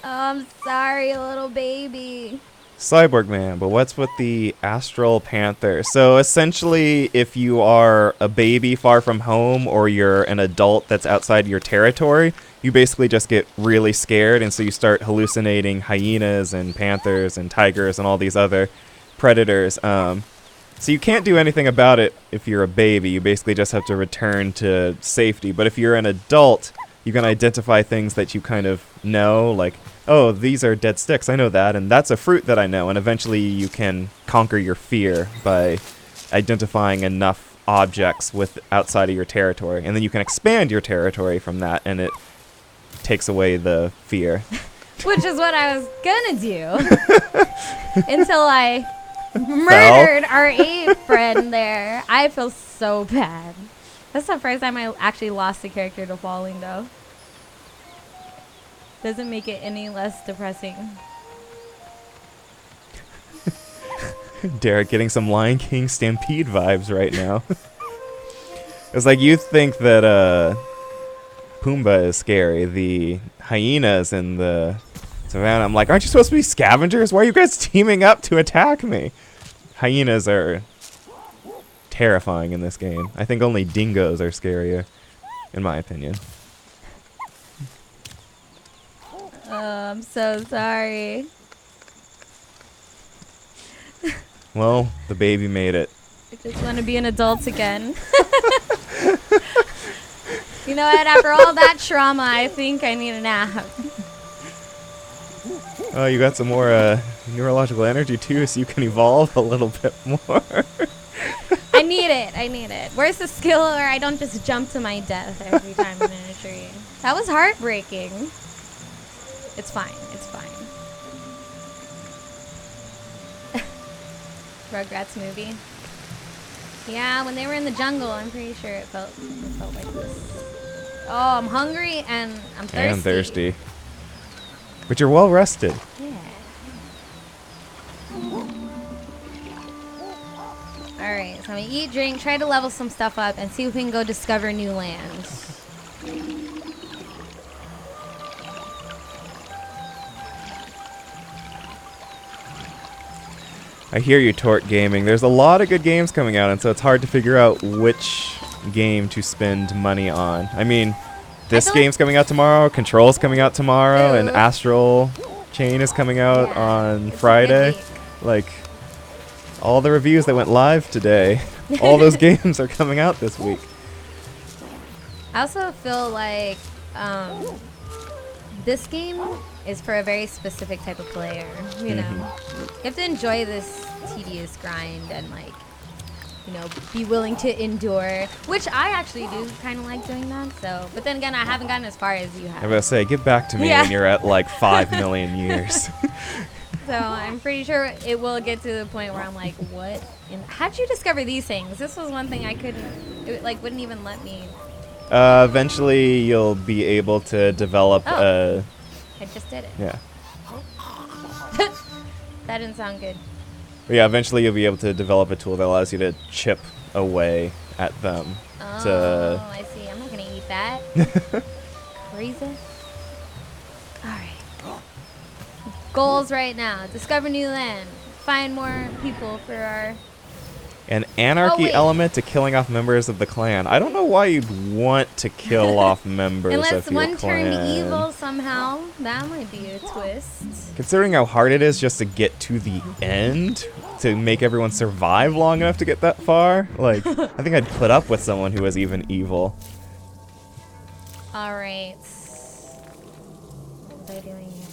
Oh, I'm sorry, little baby. Cyborg Man, but what's with the astral panther? So essentially, if you are a baby far from home or you're an adult that's outside your territory, you basically just get really scared, and so you start hallucinating hyenas and panthers and tigers and all these other predators. So you can't do anything about it if you're a baby. You basically just have to return to safety. But if you're an adult, you can identify things that you kind of know, like, oh, these are dead sticks, I know that, and that's a fruit that I know, and eventually you can conquer your fear by identifying enough objects with outside of your territory, and then you can expand your territory from that, and it takes away the fear. Which is what I was gonna do until I murdered our ape friend there. I feel so bad. That's the first time I actually lost a character to falling, though. Doesn't make it any less depressing. Derek getting some Lion King Stampede vibes right now. It's like you think that Pumbaa is scary. The hyenas in the savannah. I'm like, aren't you supposed to be scavengers? Why are you guys teaming up to attack me? Hyenas are terrifying in this game. I think only dingoes are scarier, in my opinion. I'm so sorry. Well, the baby made it. I just want to be an adult again. You know what? After all that trauma, I think I need a nap. Oh, you got some more neurological energy too, so you can evolve a little bit more. I need it. I need it. Where's the skill where I don't just jump to my death every time I'm in a tree? That was heartbreaking. It's fine. It's fine. Rugrats movie. Yeah, when they were in the jungle, I'm pretty sure it felt like this. Oh, I'm hungry and I'm thirsty. And thirsty. But you're well rested. Yeah. Alright, so I'm gonna eat, drink, try to level some stuff up, and see if we can go discover new lands. I hear you, Tort Gaming. There's a lot of good games coming out, and so it's hard to figure out which game to spend money on. I mean, this game's coming out tomorrow, Control's coming out tomorrow, and Astral Chain is coming out on Friday. Like, all the reviews that went live today, all those games are coming out this week. I also feel like this game is for a very specific type of player, you know. You have to enjoy this tedious grind and, like, you know, be willing to endure, which I actually do kind of like doing that. So, but then again, I haven't gotten as far as you have. I was about to say, get back to me when you're at like 5 million years. So I'm pretty sure it will get to the point where I'm like, what? How'd you discover these things? This was one thing I couldn't, it, like, wouldn't even let me. Eventually, you'll be able to develop I just did it. Yeah. That didn't sound good. But yeah, eventually you'll be able to develop a tool that allows you to chip away at them. Oh, I see. I'm not gonna eat that. Crazy. Alright. Goals right now. Discover new land. Find more people for our... An anarchy element to killing off members of the clan. I don't know why you'd want to kill off members Unless of your one clan. turned evil somehow. That might be a twist. Considering how hard it is just to get to the end, to make everyone survive long enough to get that far, like, I think I'd put up with someone who was even evil. Alright. What was I doing here?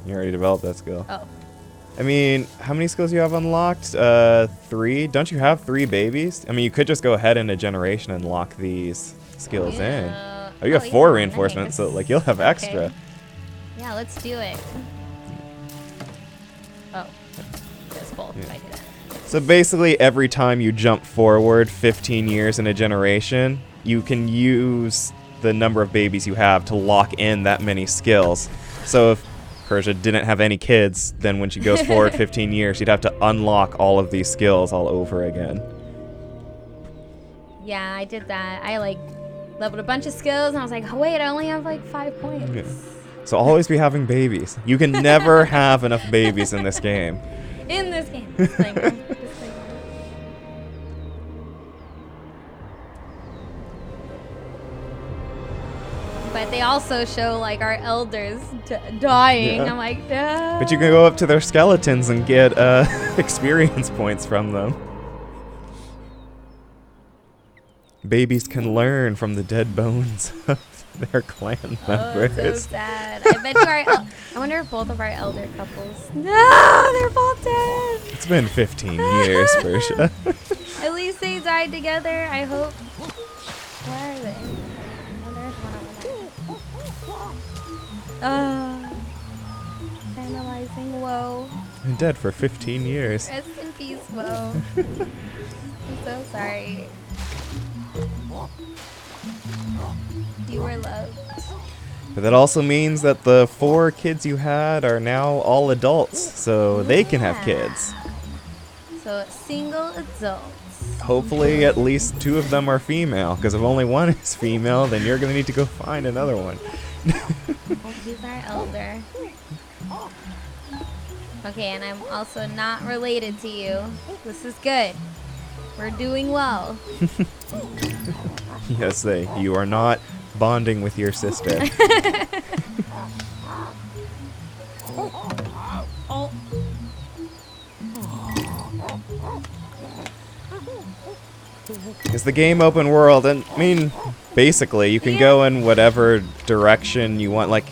You already developed that skill. Oh. I mean, how many skills do you have unlocked? 3? Don't you have 3 babies? I mean, you could just go ahead in a generation and lock these skills in. Oh, you have 4 reinforcements, so like you'll have extra. Okay. Yeah, let's do it. Oh, that's both. Yeah. I do that. So basically, every time you jump forward 15 years in a generation, you can use the number of babies you have to lock in that many skills. So if Persia didn't have any kids, then when she goes forward 15 years, she'd have to unlock all of these skills all over again. Yeah, I did that. I like leveled a bunch of skills, and I was like, oh, wait, I only have like 5 points. Yeah. So always be having babies. You can never have enough babies in this game. In this game. Disclaimer. Disclaimer. But they also show like our elders dying. Yeah. I'm like, no. But you can go up to their skeletons and get experience points from them. Babies can learn from the dead bones of their clan members. Oh, so sad. I bet you I wonder if both of our elder couples. No, they're both dead. It's been 15 years, Persia. At least they died together. I hope. Where are they? Oh, there's one over there. Analyzing. Whoa. Been dead for 15 years. Rest in peace, Whoa. I'm so sorry. You were loved. But that also means that the 4 kids you had are now all adults, so they can have kids. So single adults. Hopefully at least 2 of them are female, because if only one is female, then you're going to need to go find another one. Oh, he's our elder. Okay, and I'm also not related to you. This is good. We're doing well. Yes, you are not bonding with your sister. Oh. Is the game open world? And I mean, basically, you can go in whatever direction you want. Like,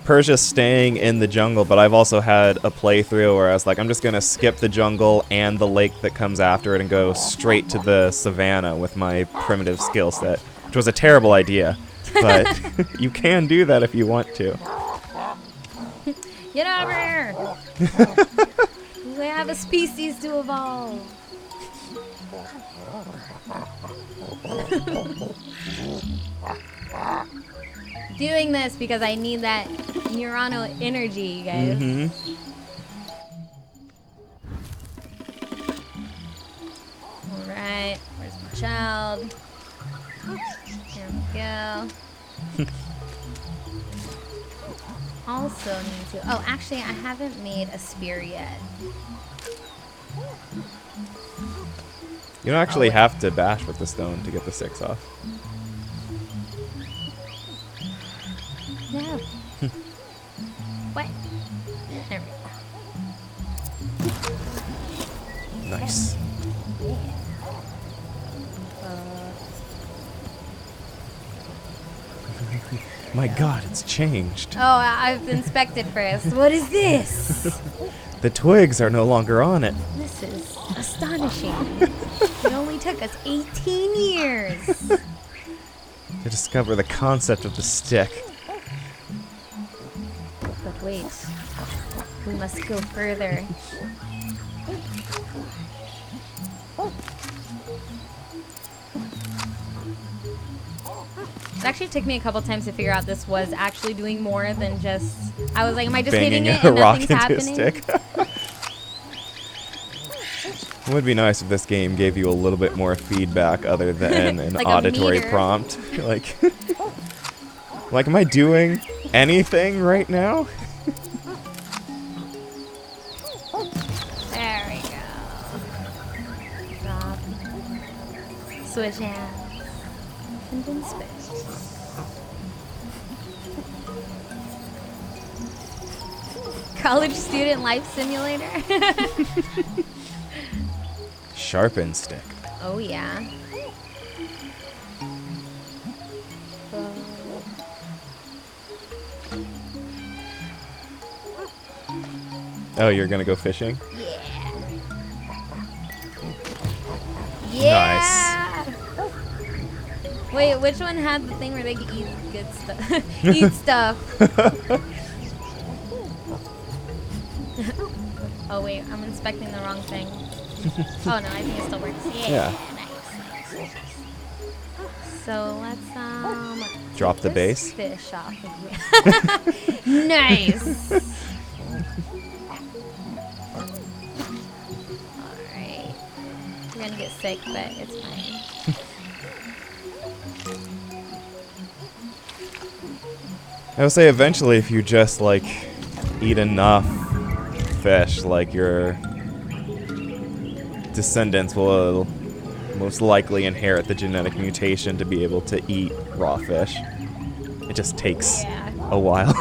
Persia's staying in the jungle, but I've also had a playthrough where I was like, I'm just going to skip the jungle and the lake that comes after it and go straight to the savannah with my primitive skill set, which was a terrible idea. But you can do that if you want to. Get over here! We have a species to evolve. Doing this because I need that neuronal energy, you guys. Mm-hmm. Alright, where's my child? There we go. Also need to... Oh, actually, I haven't made a spear yet. You don't actually have to bash with the stone to get the 6 off. No. What? There we go. Nice. My god, it's changed. Oh, I've inspected first. What is this? The twigs are no longer on it. This is astonishing. It only took us 18 years. To discover the concept of the stick. But wait, we must go further. It actually took me a couple times to figure out this was actually doing more than just... I was like, am I just Banging hitting it a and rock nothing's into a happening? stick. It would be nice if this game gave you a little bit more feedback other than an Like a auditory meter. prompt. Like, am I doing anything right now? There we go. Drop. Switch hands. And then space. College student life simulator. Sharpen stick. Oh yeah. Oh, you're gonna go fishing? Yeah. Wait, which one had the thing where they could eat good stuff? Eat stuff. Oh wait, I'm inspecting the wrong thing. Oh no, I think it still works. Yeah. Nice. So let's Drop take the this base. fish off of you. Nice. Alright. You're gonna get sick, but it's fine. I would say eventually if you just, like, eat enough fish, like, your descendants will most likely inherit the genetic mutation to be able to eat raw fish. It just takes Yeah. a while.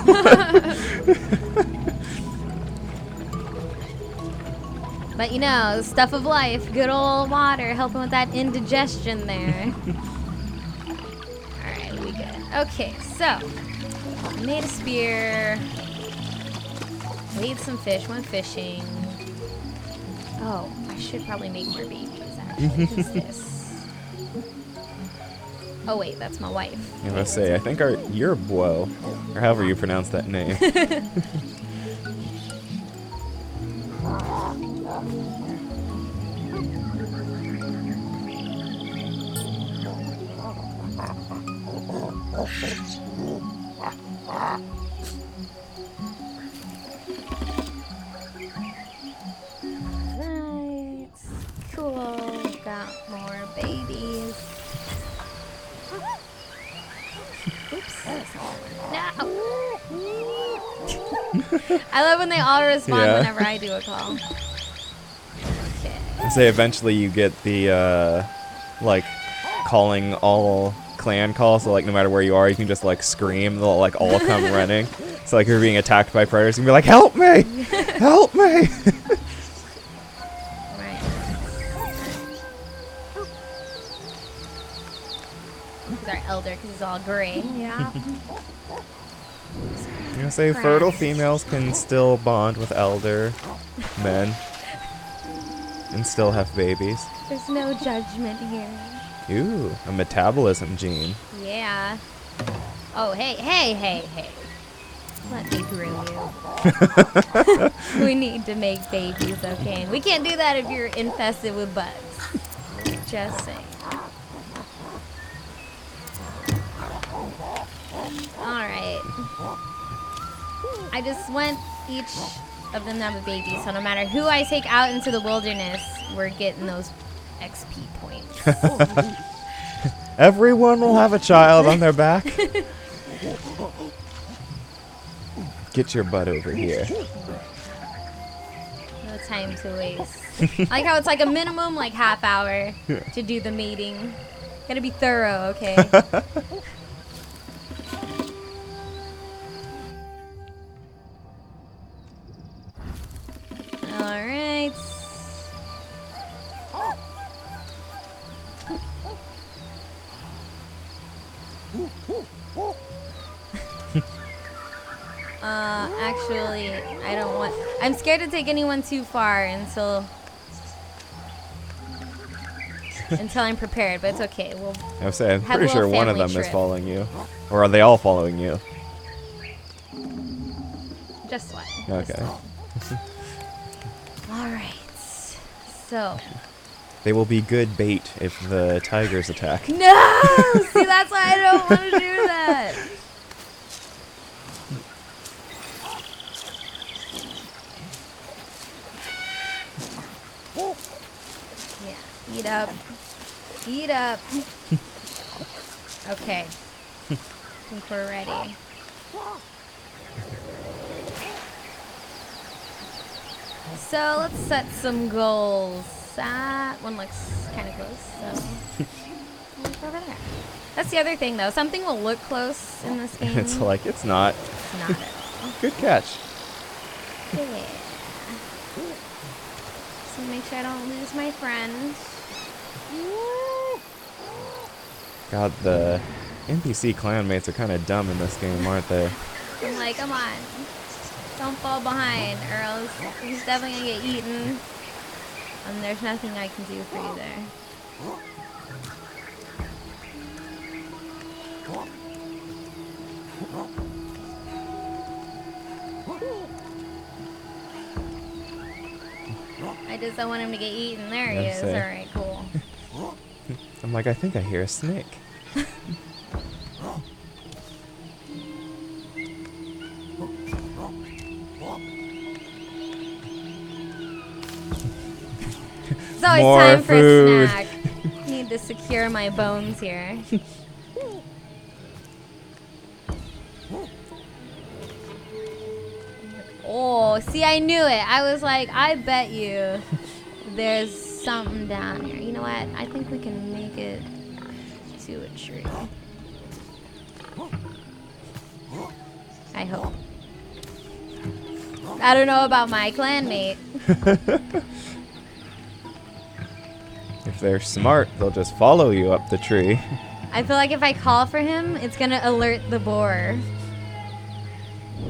But you know, stuff of life, good old water, helping with that indigestion there. Alright, we good. Okay, so, made a spear. Weighed some fish, went fishing. Oh, I should probably make more babies, actually. Who's this? Oh wait, that's my wife. I was say, I think your Buo, or however you pronounce that name. Right. Cool. Got more babies. Oops. No. I love when they all respond Yeah. whenever I do a call. Okay. I say eventually you get the, like, calling all clan calls, so, like, no matter where you are, you can just, like, scream, they'll, like, all come running. So, like, you're being attacked by predators, you can be like, help me! Help me! Right. He's our elder because he's all gray. Yeah. I'm gonna say fertile females can still bond with elder men and still have babies. There's no judgment here. Ooh, a metabolism gene. Yeah. Oh, hey. Let me groom you. We need to make babies, okay? We can't do that if you're infested with bugs. Just saying. Alright. I just want each of them to have a baby, so no matter who I take out into the wilderness, we're getting those XP points. Everyone will have a child on their back. Get your butt over here. No time to waste. I like how it's like a minimum, like, half hour to do the mating. Gotta be thorough, okay? Alright. Actually, I don't want... I'm scared to take anyone too far until I'm prepared, but it's okay. We'll I was saying, I'm have a pretty sure little one of family them is trip. following you. Or are they all following you? Just one. Okay. Alright. So... They will be good bait if the tigers attack. No! See, that's why I don't want to do that. up. Okay. I think we're ready. So let's set some goals. That one looks kind of close, so we'll go over there. That's the other thing, though. Something will look close in this game. It's like, it's not. It's not at all. Good catch. Yeah. So make sure I don't lose my friend. God, the NPC clanmates are kind of dumb in this game, aren't they? I'm like, come on. Don't fall behind, or else he's definitely going to get eaten. And there's nothing I can do for you there. I just don't want him to get eaten. There he is. All right, cool. I'm like, I think I hear a snake. It's always More time for food. a snack. Need to secure my bones here. Oh, see, I knew it. I was like, I bet you there's something down here. You know what? I think we can make it to a tree. I hope. I don't know about my clanmate. If they're smart, they'll just follow you up the tree. I feel like if I call for him, it's gonna alert the boar.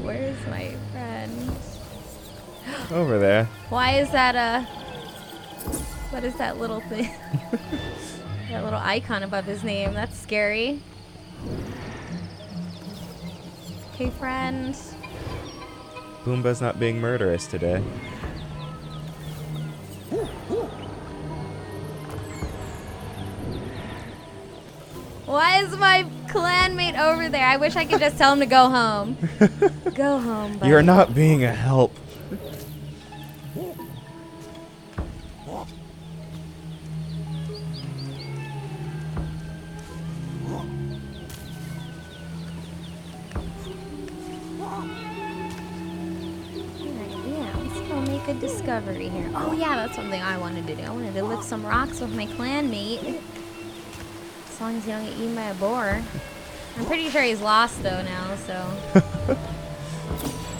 Where's my friend? Over there. Why is that what is that little thing? That little icon above his name. That's scary. Okay, friend. Boomba's not being murderous today. Why is my clanmate over there? I wish I could just tell him to go home. Go home, buddy. You're not being a help. A discovery here. Oh yeah, that's something I wanted to do. I wanted to lift some rocks with my clanmate. As long as you don't get eaten by a boar. I'm pretty sure he's lost though now, so.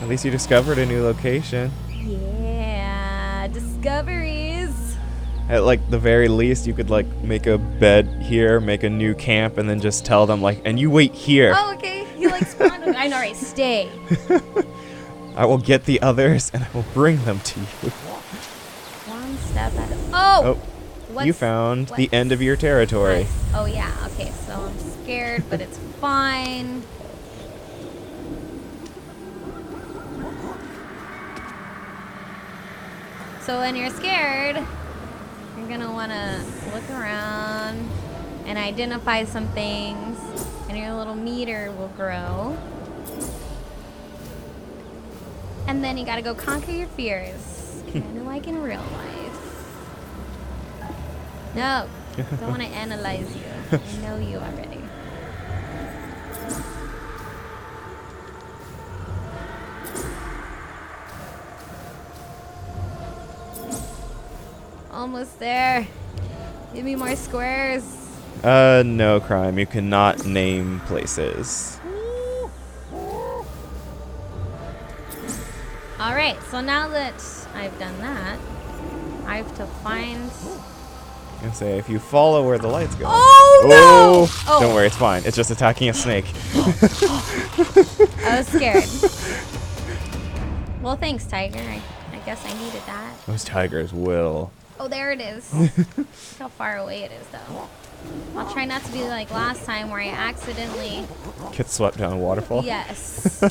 At least you discovered a new location. Yeah, discoveries. At like the very least, you could like make a bed here, make a new camp, and then just tell them like, and you wait here. Oh, okay. You like spawned. I know, right? Stay. I will get the others and I will bring them to you. One step at a Oh! You found the end of your territory. Nice. Oh yeah, okay, so I'm scared, but it's fine. So when you're scared, you're gonna wanna look around and identify some things, and your little meter will grow. And then you gotta go conquer your fears, kind of like in real life. No, don't want to analyze you. I know you already. Almost there. Give me more squares. No, Crime. You cannot name places. Alright, so now that I've done that, I have to find... And say, if you follow where the lights go. Oh, no! Oh! Don't worry, it's fine. It's just attacking a snake. I was scared. Well, thanks, Tiger. I guess I needed that. Those tigers will. Oh, there it is. Look how far away it is, though. I'll try not to be like last time where I accidentally... Get swept down a waterfall? Yes.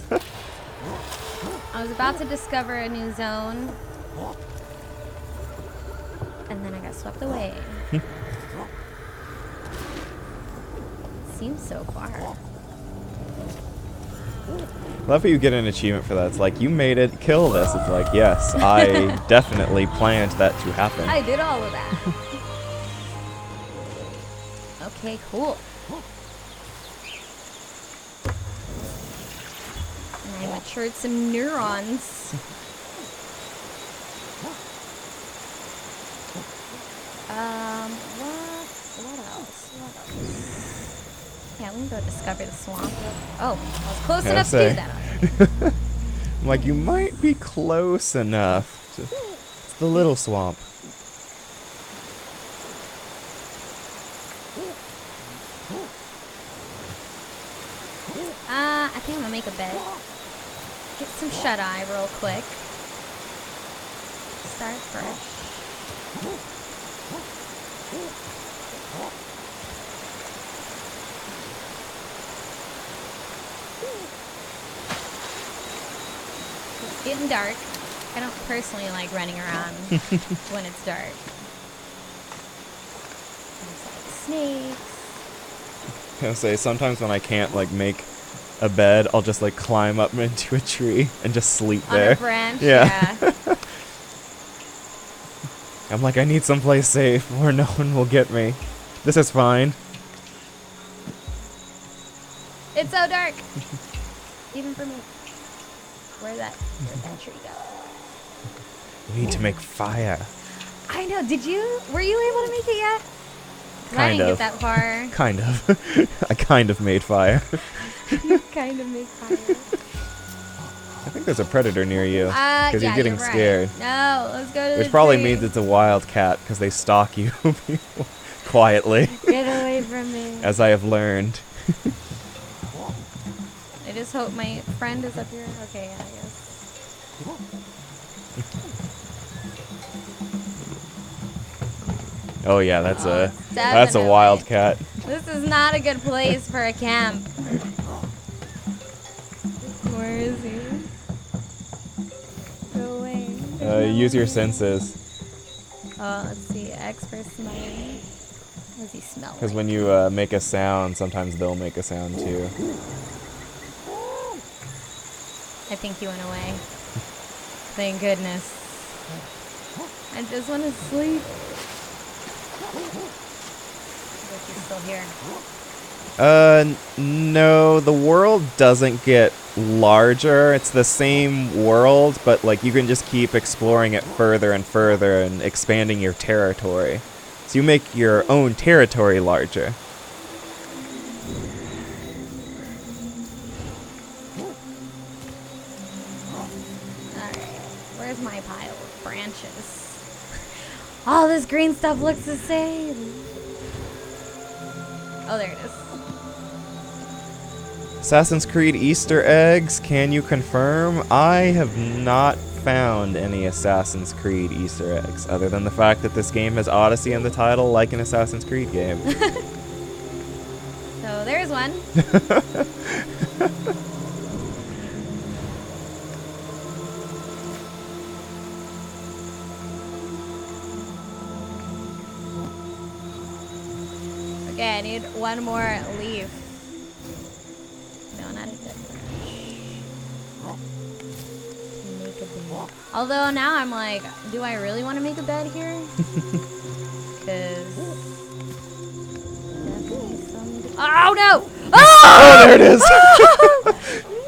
I was about to discover a new zone. And then I got swept away. Seems so far. Love how you get an achievement for that. It's like, you made it, kill this. It's like, yes, I definitely planned that to happen. I did all of that. Okay, cool. And I matured some neurons. What else? Yeah, we can go discover the swamp. Oh, I was close enough to do that. I'm like, you might be close enough. It's the little swamp. I think I'm gonna make a bed. Get some shut-eye real quick. Start fresh. It's getting dark. I don't personally like running around when it's dark. There's like snakes. I was say sometimes when I can't like make a bed, I'll just like climb up into a tree and just sleep there. On a branch, yeah. I'm like, I need someplace safe where no one will get me. This is fine. It's so dark. Even for me. Where'd that tree go? We need to make fire. I know. Were you able to make it yet? 'Cause I Kind didn't of. get that far. Kind of. I kind of made fire. You kind of made fire. I think there's a predator near you. Because yeah, you're getting right. scared. No, let's go to Which the probably tree. means it's a wild cat because they stalk you quietly, Get away from me. as I have learned. I just hope my friend is up here. Okay, yeah, I guess. Oh yeah, that's a definitely. wild cat. This is not a good place for a camp. Where is he? Go away. Use your senses, Oh, let's see. Expert smelling. What does he smell because like? when you make a sound, sometimes they'll make a sound too. I think he went away. Thank goodness. I just want to sleep. But he's still here. No, the world doesn't get larger. It's the same world, but like you can just keep exploring it further and further and expanding your territory. So you make your own territory larger. Alright. Where's my pile of branches? All this green stuff looks the same. Oh, there it is. Assassin's Creed Easter eggs, can you confirm? I have not found any Assassin's Creed Easter eggs, other than the fact that this game has Odyssey in the title, like an Assassin's Creed game. So there's one. Okay, I need one more leaf. No, not a good make a bed. Although now I'm like, do I really want to make a bed here? Because oh no! Oh! Oh, there it is!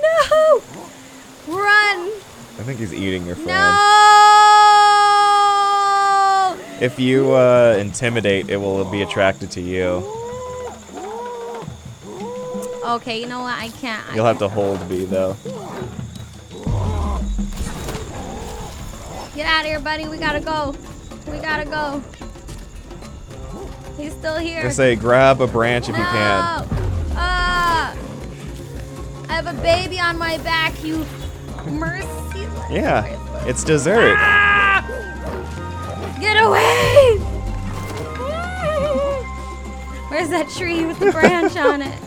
No! Run! I think he's eating your friend. No! If you intimidate, it will be attracted to you. Okay, you know what? I can't. You'll have to hold B though. Get out of here, buddy. We gotta go. We gotta go. He's still here. Just say grab a branch if no! you can. I have a baby on my back, you merciless. Yeah, it's dessert. Ah! Get away! Where's that tree with the branch on it?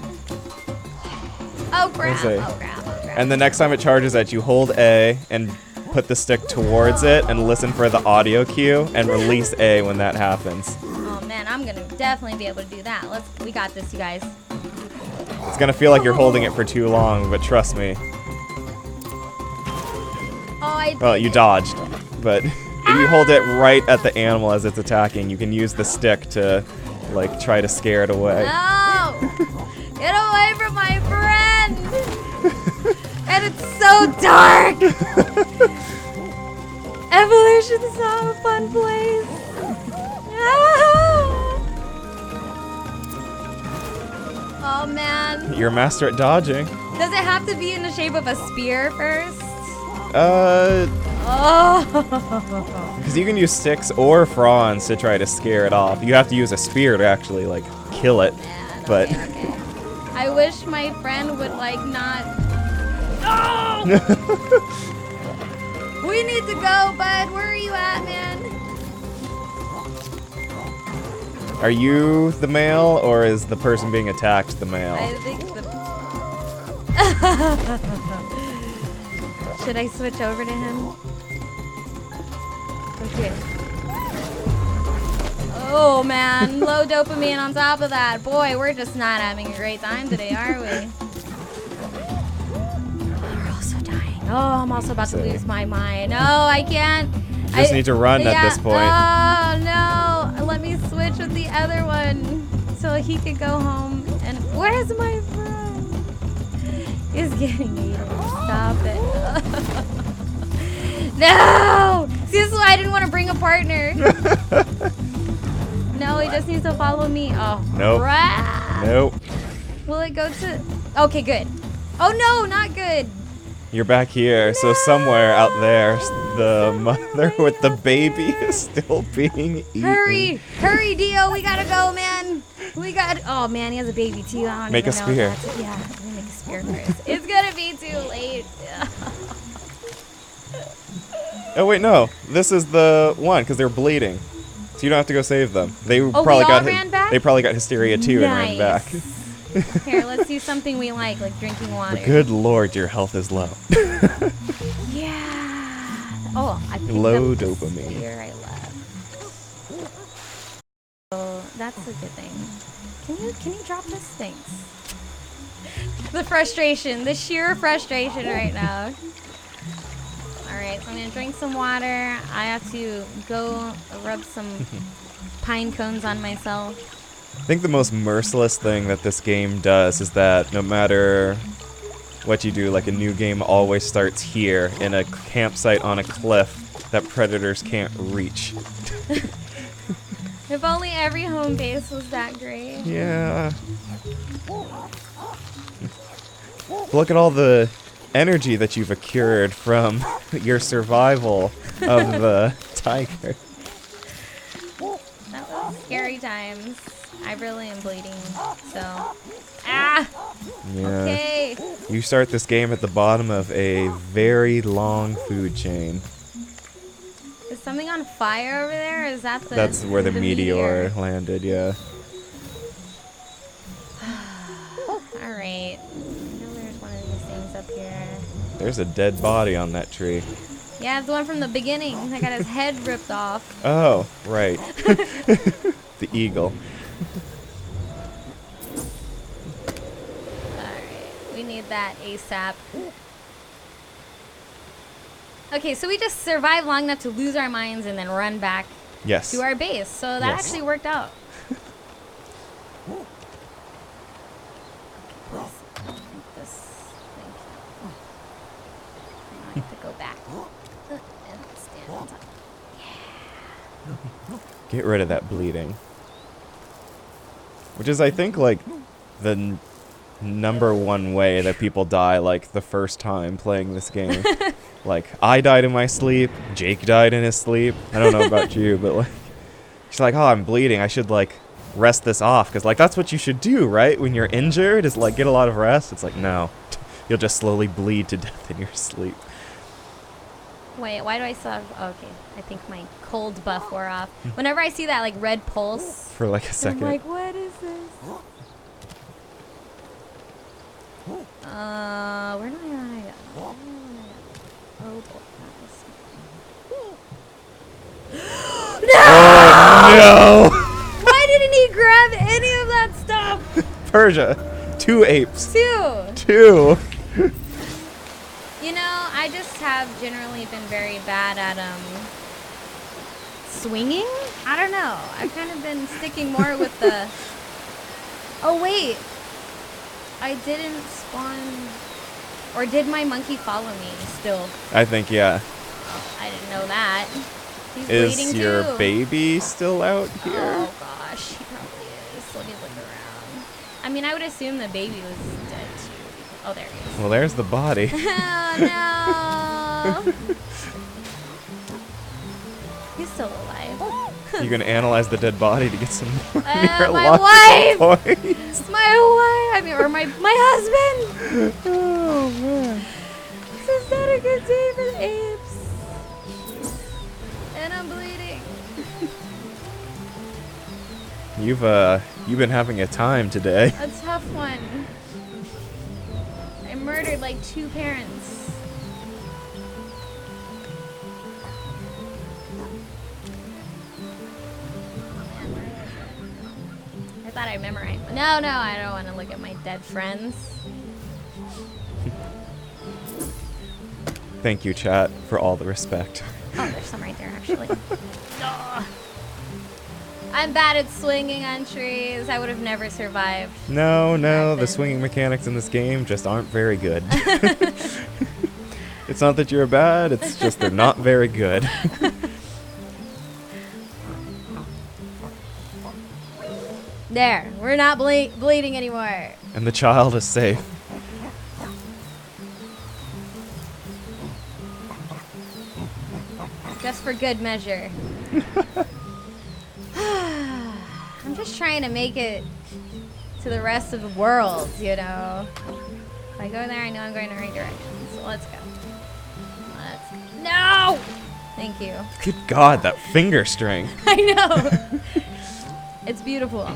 Oh crap! Say. Oh crap! Oh crap! And the next time it charges at you, hold A and put the stick towards it and listen for the audio cue and release A when that happens. Oh man, I'm gonna definitely be able to do that. We got this, you guys. It's gonna feel like you're holding it for too long, but trust me. Oh, Well, you dodged, but if you hold it right at the animal as it's attacking, you can use the stick to like try to scare it away. No! Get away from my friend! And it's so dark! Evolution's not a fun place. Oh man. You're a master at dodging. Does it have to be in the shape of a spear first? Because you can use sticks or fronds to try to scare it off. You have to use a spear to actually like kill it. Man, But okay. I wish my friend would like not. Oh! We need to go, bud. Where are you at, man? are you the male or is the person being attacked the male? I think the. Should I switch over to him? Okay. Oh man, low dopamine on top of that. Boy, we're just not having a great time today, are we? We're also dying. Oh, I'm also about to lose my mind. No, I can't. You just need to run at this point. Oh no, let me switch with the other one so he could go home. And where's my friend? He's getting eaten. Stop it. No! See, this is why I didn't want to bring a partner. No, he just needs to follow me. Oh, Nope. crap. Nope. Will it go to... Okay, good. Oh, no, not good. You're back here, so somewhere out there, the mother with the baby is still being eaten. Hurry. Hurry, Dio. We gotta go, man. We got... Oh, man, he has a baby, too. I don't Make even a know spear. if that's- Yeah, let me make a spear first. It's gonna be too late. Oh wait, no. This is the one because they're bleeding, so you don't have to go save them. They we probably all got ran back? They probably got hysteria too and ran back. Here, let's do something we like drinking water. But good lord, your health is low. Yeah. Oh, I picked Low up the dopamine. spear I love. Oh, that's a good thing. Can you drop this? Thanks. The frustration, the sheer frustration right now. Alright, so I'm gonna drink some water. I have to go rub some pine cones on myself. I think the most merciless thing that this game does is that no matter what you do, like a new game always starts here in a campsite on a cliff that predators can't reach. If only every home base was that great. Yeah. Look at all the energy that you've accrued from your survival of the tiger. That was scary times. I really am bleeding, so. Ah! Yeah. Okay. You start this game at the bottom of a very long food chain. Is something on fire over there? Or is that the. That's where the meteor landed, yeah. Alright. I know there's one of these things up here. There's a dead body on that tree. Yeah, it's the one from the beginning. I got his head ripped off. Oh, right. The eagle. Alright. We need that ASAP. Okay, so we just survived long enough to lose our minds and then run back Yes. to our base. So that Yes. actually worked out. This thing. I have to go back and stand on top. Get rid of that bleeding. Which is, I think, like, the number one way that people die, like, the first time playing this game. Like, I died in my sleep. Jake died in his sleep. I don't know about you, but, like, she's like, oh, I'm bleeding. I should, like, rest this off. Because, like, that's what you should do, right? When you're injured, is, like, get a lot of rest. It's like, no. You'll just slowly bleed to death in your sleep. Wait, why do I still have... Oh, okay, I think my cold buff wore off. Whenever I see that, like, red pulse, For, like, a I'm second. like, what is this? Where do I want to go? Oh, boy. No! Why didn't he grab any of that stuff? Persia. 2 apes. 2. 2. You know, I just have generally been very bad at swinging? I don't know. I've kind of been sticking more with the... Oh, wait. I didn't spawn... Or did my monkey follow me still? I think, yeah. Oh, I didn't know that. He's bleeding Is too. your baby still out here? Oh, gosh. He probably is. Let me look around. I mean, I would assume the baby was dead, too. Oh, there he is. Well, there's the body. Oh, no. He's still alive. You can analyze the dead body to get some more my wife! points. My wife! I mean, or my husband! Oh, man. This is not a good day for the apes. And I'm bleeding. You've been having a time today. A tough one. I murdered like 2 parents. I thought I memorized. No, I don't want to look at my dead friends. Thank you, chat, for all the respect. Oh, there's some right there, actually. Ugh. I'm bad at swinging on trees. I would have never survived. No, the then. swinging mechanics in this game just aren't very good. It's not that you're bad, it's just they're not very good. There, we're not bleeding anymore. And the child is safe. Just for good measure. I'm just trying to make it to the rest of the world, you know. If I go there, I know I'm going in the right direction. So let's go. No! Thank you. Good God, that finger strength. I know. It's beautiful.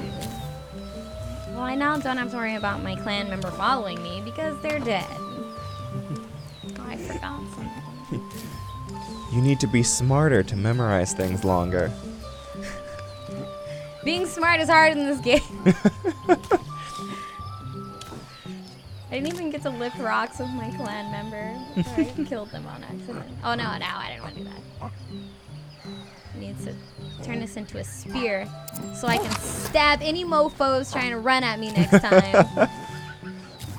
Well, I now don't have to worry about my clan member following me because they're dead. Oh, I forgot something. You need to be smarter to memorize things longer. Being smart is hard in this game. I didn't even get to lift rocks with my clan member before I killed them on accident. Oh, no, I didn't want to do that. I need to turn this into a spear so I can stab any mofos trying to run at me next time.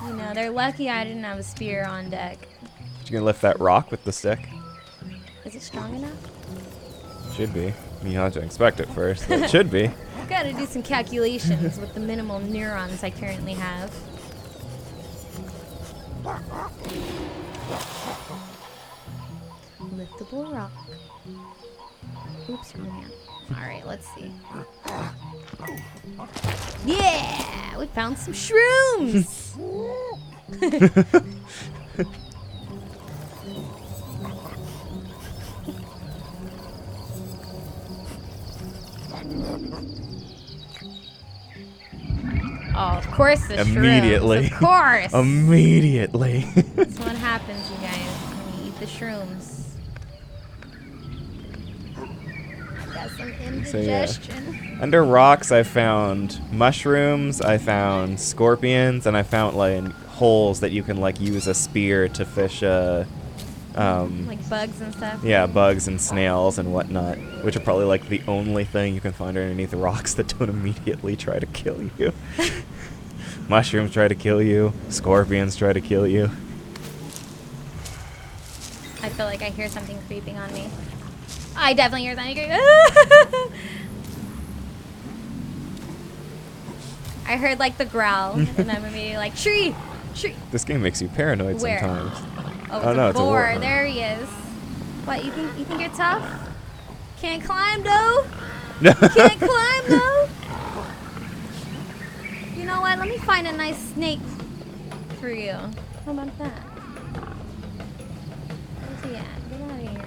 You know, they're lucky I didn't have a spear on deck. You can lift that rock with the stick. Is it strong enough? Should be. You have to inspect it first. But it should be. Gotta do some calculations with the minimal neurons I currently have. Liftable rock. Oops, wrong hand. Alright, let's see. Yeah! We found some shrooms! Oh, of course the Immediately. shrooms. Of course! Immediately. That's what happens, you guys, when you eat the shrooms. Got some indigestion. Under rocks, I found mushrooms, I found scorpions, and I found like holes that you can like use a spear to fish. Like bugs and stuff. Yeah, bugs and snails and whatnot, which are probably like the only thing you can find underneath the rocks that don't immediately try to kill you. Mushrooms try to kill you. Scorpions try to kill you. I feel like I hear something creeping on me. I definitely hear something creeping. I heard like the growl, and I'm immediately like, tree! Tree! This game makes you paranoid Where? sometimes. Oh, Oh, no, it's a boar. warthog. There he is. What, you think you're tough? Can't climb though? No. Can't climb though? You know what? Let me find a nice snake for you. How about that? Where's he at? Get out of here.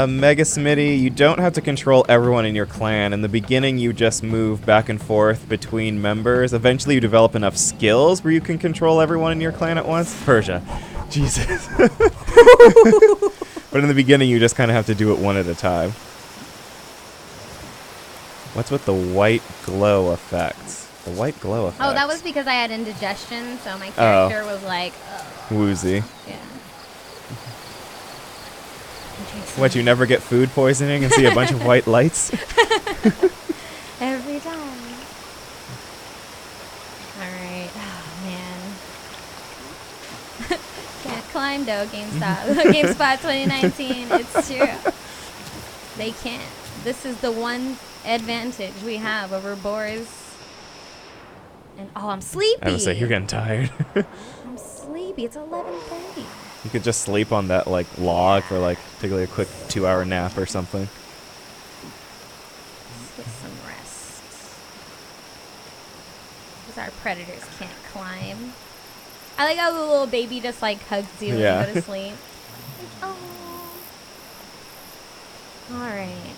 Mega Smitty, you don't have to control everyone in your clan. In the beginning, you just move back and forth between members. Eventually, you develop enough skills where you can control everyone in your clan at once. Persia. Jesus. But in the beginning, you just kind of have to do it one at a time. What's with the white glow effects? The white glow effects. Oh, that was because I had indigestion, so my character was like, Woozy. yeah. I'm What, you never get food poisoning and see a bunch of white lights? Every time. Alright. Oh, man. Can't climb, though, GameStop. GameSpot 2019. It's true. They can't. This is the one advantage we have over boars. And, oh, I'm sleepy. I would say you're getting tired. I'm sleepy. It's 11:30. You could just sleep on that like log for like take like a quick 2-hour nap or something. Let's get some rest. Because our predators can't climb. I like how the little baby just like hugs you when you go to sleep. Like, oh. Alright.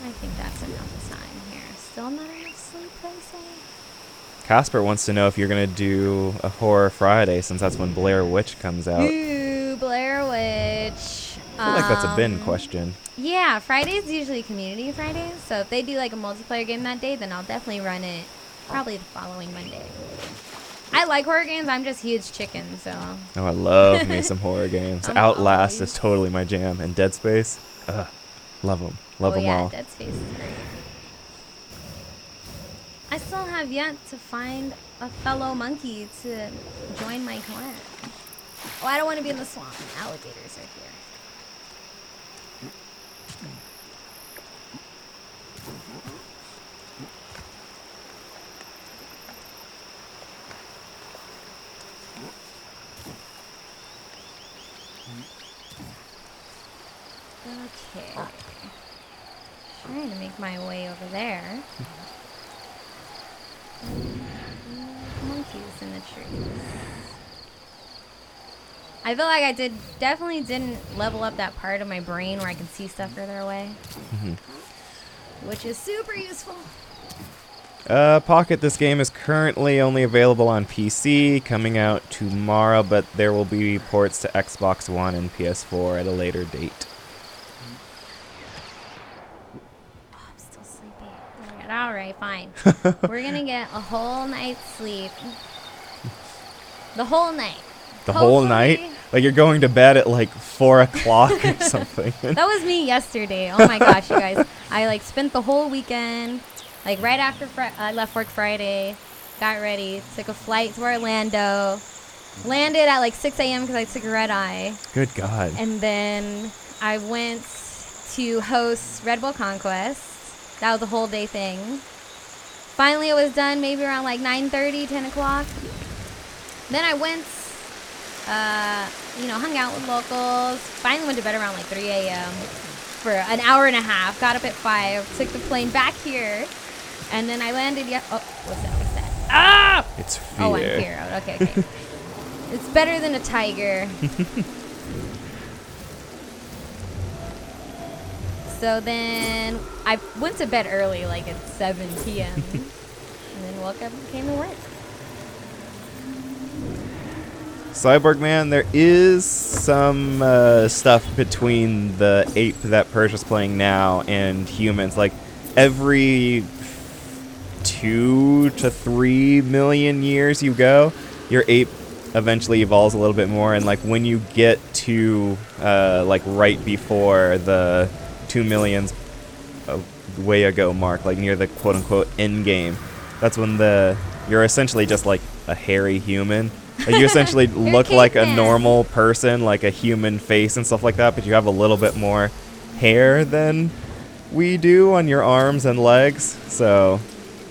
I think that's enough time here. Still not enough sleep, they say? Casper wants to know if you're going to do a Horror Friday since that's when Blair Witch comes out. Ooh, Blair Witch. I feel like that's a bin question. Yeah, Friday's usually Community Fridays. So if they do like a multiplayer game that day, then I'll definitely run it probably the following Monday. I like horror games. I'm just huge chicken, so. Oh, I love me some horror games. Outlast is totally my jam. And Dead Space, love them. Love them all. Dead Space is great. I still have yet to find a fellow monkey to join my clan. Oh, I don't want to be in the swamp. Alligators are here. Okay. Trying to make my way over there. Monkeys in the trees. I feel like I definitely didn't level up that part of my brain where I can see stuff further away. Which is super useful. Pocket, this game is currently only available on PC, coming out tomorrow, but there will be ports to Xbox One and PS4 at a later date. Alright, fine. We're gonna get a whole night's sleep. The whole night. The whole night? Like you're going to bed at like 4 o'clock or something. That was me yesterday. Oh my gosh, you guys. I like spent the whole weekend, like right after I left work Friday, got ready, took a flight to Orlando, landed at like 6 a.m. because I took a red eye. Good God. And then I went to host Red Bull Conquest. That was a whole day thing. Finally, it was done maybe around like 9:30, 10 o'clock. Then I went, hung out with locals. Finally went to bed around like 3 a.m. for an hour and a half. Got up at 5, took the plane back here. And then I landed, what's that? Ah! It's fear. Oh, I'm fear. Okay. It's better than a tiger. So then I went to bed early, like at 7 p.m. and then woke up and came to work. Cyborg Man, there is some stuff between the ape that Persia's playing now and humans. Like every 2 to 3 million years you go, your ape eventually evolves a little bit more. And like when you get to like right before the 2 millions way ago mark, like near the quote unquote end game, that's when you're essentially just like a hairy human. Like you essentially look like a normal person, like a human face and stuff like that, but you have a little bit more hair than we do on your arms and legs. So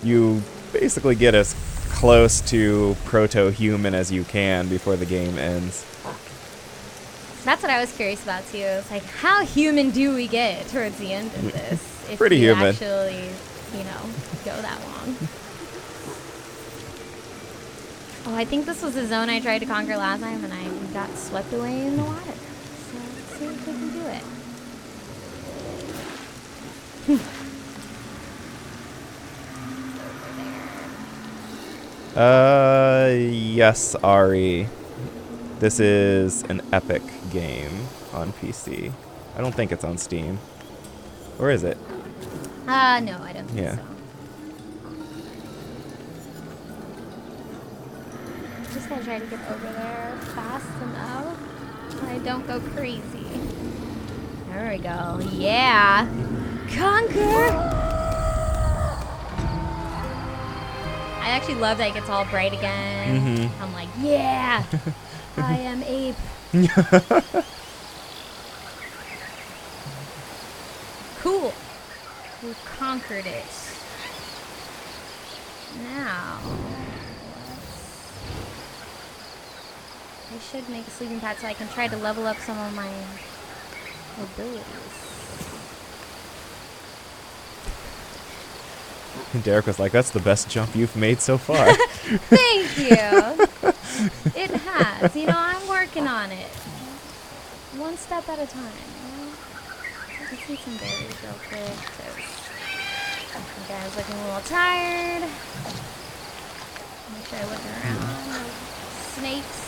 you basically get as close to proto-human as you can before the game ends. That's what I was curious about too. It's like, how human do we get towards the end of this? If Pretty we human. actually, go that long. Oh, I think this was the zone I tried to conquer last time, and I got swept away in the water. So let's see if we can do it. Yes, Ari. This is an Epic game on PC. I don't think it's on Steam. Or is it? No, I don't think so. Just gonna try to get over there fast enough so I don't go crazy. There we go. Yeah. Conquer. I actually love that it gets all bright again. I'm like, yeah. I am ape. Cool. We conquered it. Now, I should make a sleeping pad so I can try to level up some of my abilities. Derek was like, that's the best jump you've made so far. Thank you. It has. You know, I'm working on it. One step at a time. You know? Let's eat some berries real quick. You guys looking a little tired. Make sure I look around. Snakes.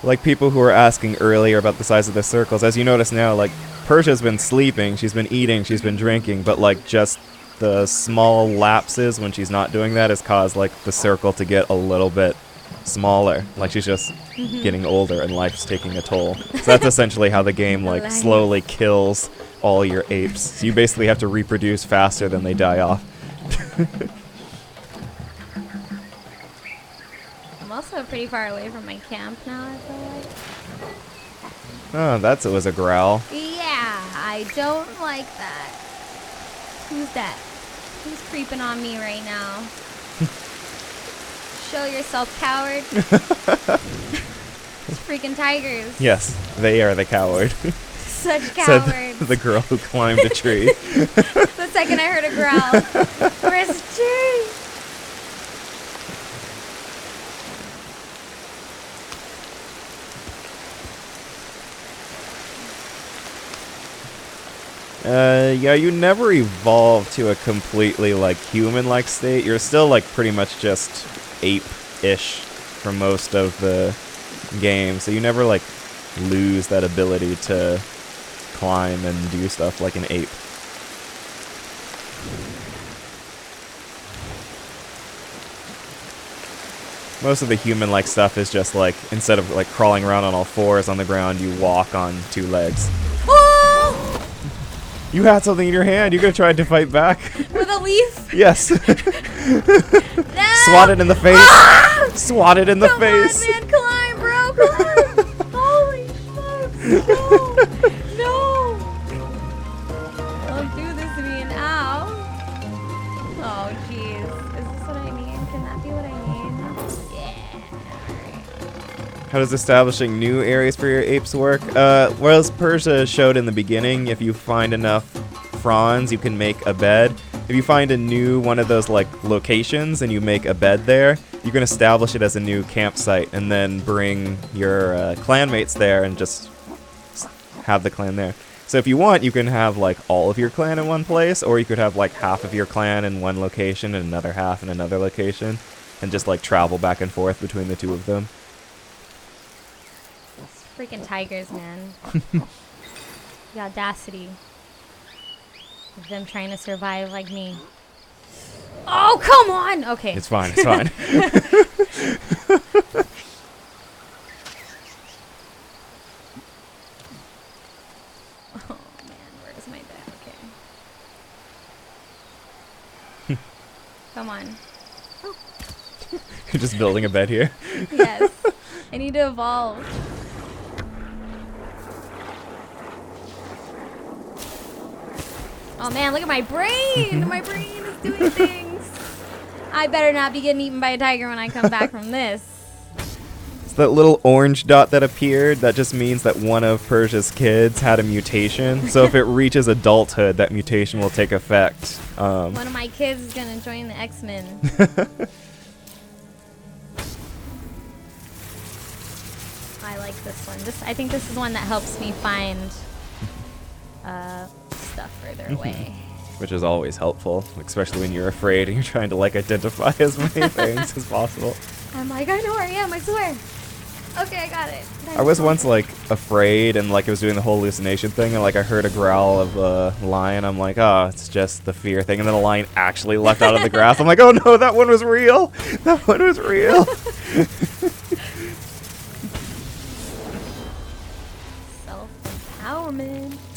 Like people who were asking earlier about the size of the circles, as you notice now, like Persia's been sleeping, she's been eating, she's been drinking, but like just the small lapses when she's not doing that has caused like the circle to get a little bit smaller. Like she's just getting older and life's taking a toll. So that's essentially how the game like slowly kills all your apes. So you basically have to reproduce faster than they die off. I'm also pretty far away from my camp now, I feel like. Oh, that was a growl. Yeah, I don't like that. Who's that? Who's creeping on me right now? Show yourself, coward. It's freaking tigers. Yes, they are the coward. Such cowards. Said the girl who climbed a tree. The second I heard a growl. Where's the tree? Yeah, you never evolve to a completely, like, human-like state. You're still, like, pretty much just ape-ish for most of the game. So you never, like, lose that ability to climb and do stuff like an ape. Most of the human-like stuff is just, like, instead of, like, crawling around on all fours on the ground, you walk on two legs. You had something in your hand. You could have tried to fight back. With a leaf? Yes. No! Swat it in the face. Ah! Swat it in the face. Come on, man. Climb, bro. Climb. Holy fuck. No. No. Don't do this to me and ow. Oh, jeez. Is this what I need? Can that be what I need? Yeah. How does establishing new areas for your apes work? Whereas Persia showed in the beginning, if you find enough fronds, you can make a bed. If you find a new one of those like locations and you make a bed there, you can establish it as a new campsite and then bring your clanmates there and just have the clan there. So if you want, you can have like all of your clan in one place, or you could have like half of your clan in one location and another half in another location, and just like travel back and forth between the two of them. It's freaking tigers, man. The audacity of them trying to survive like me. Oh, come on! Okay. It's fine, it's fine. Oh, man, where's my bed? Okay. Come on. You're just building a bed here. Yes. I need to evolve. Oh man, look at my brain! My brain is doing things. I better not be getting eaten by a tiger when I come back from this. It's that little orange dot that appeared. That just means that one of Persia's kids had a mutation. So if it reaches adulthood, that mutation will take effect. One of my kids is gonna join the X-Men. I like this one. I think this is one that helps me find stuff further away. Which is always helpful, especially when you're afraid and you're trying to like identify as many things as possible. I'm like, I know where I am, I swear. Okay, I got it. I was once like afraid and like it was doing the whole hallucination thing, and like I heard a growl of a lion. I'm like, oh, it's just the fear thing. And then a lion actually leapt out of the grass. I'm like, oh no, that one was real. That one was real.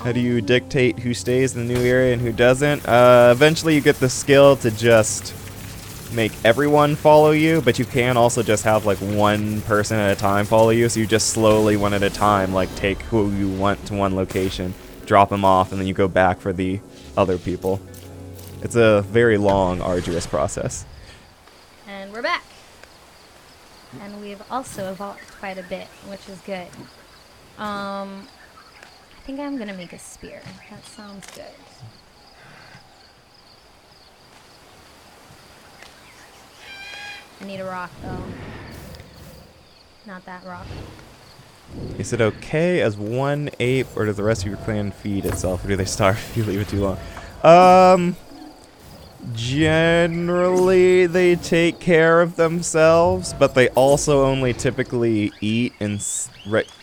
How do you dictate who stays in the new area and who doesn't? Eventually you get the skill to just make everyone follow you, but you can also just have like one person at a time follow you, so you just slowly, one at a time, like take who you want to one location, drop them off, and then you go back for the other people. It's a very long, arduous process. And we're back. And we've also evolved quite a bit, which is good. I think I'm gonna make a spear. That sounds good. I need a rock though. Not that rock. Is it okay as one ape, or does the rest of your clan feed itself, or do they starve if you leave it too long? Generally, they take care of themselves, but they also only typically eat and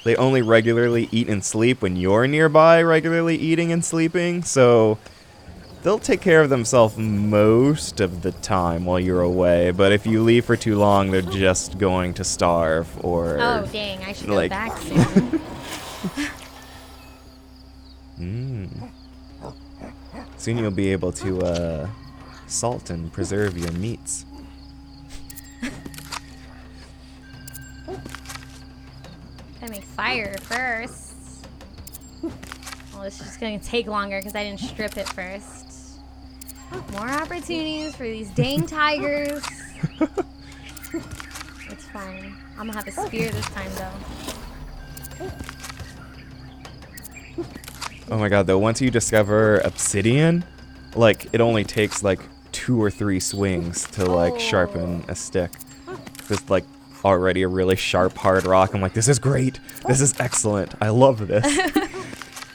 they only regularly eat and sleep when you're nearby, regularly eating and sleeping. So they'll take care of themselves most of the time while you're away. But if you leave for too long, they're just going to starve or. Oh dang! I should go like, back soon. Soon you'll be able to salt and preserve your meats. Gotta make fire first. Well, it's just gonna take longer because I didn't strip it first. More opportunities for these dang tigers. It's fine. I'm gonna have a spear this time though. Oh my god, though, once you discover obsidian, like, it only takes like 2 or 3 swings to like sharpen a stick. It's like already a really sharp, hard rock. I'm like, this is great. This is excellent. I love this.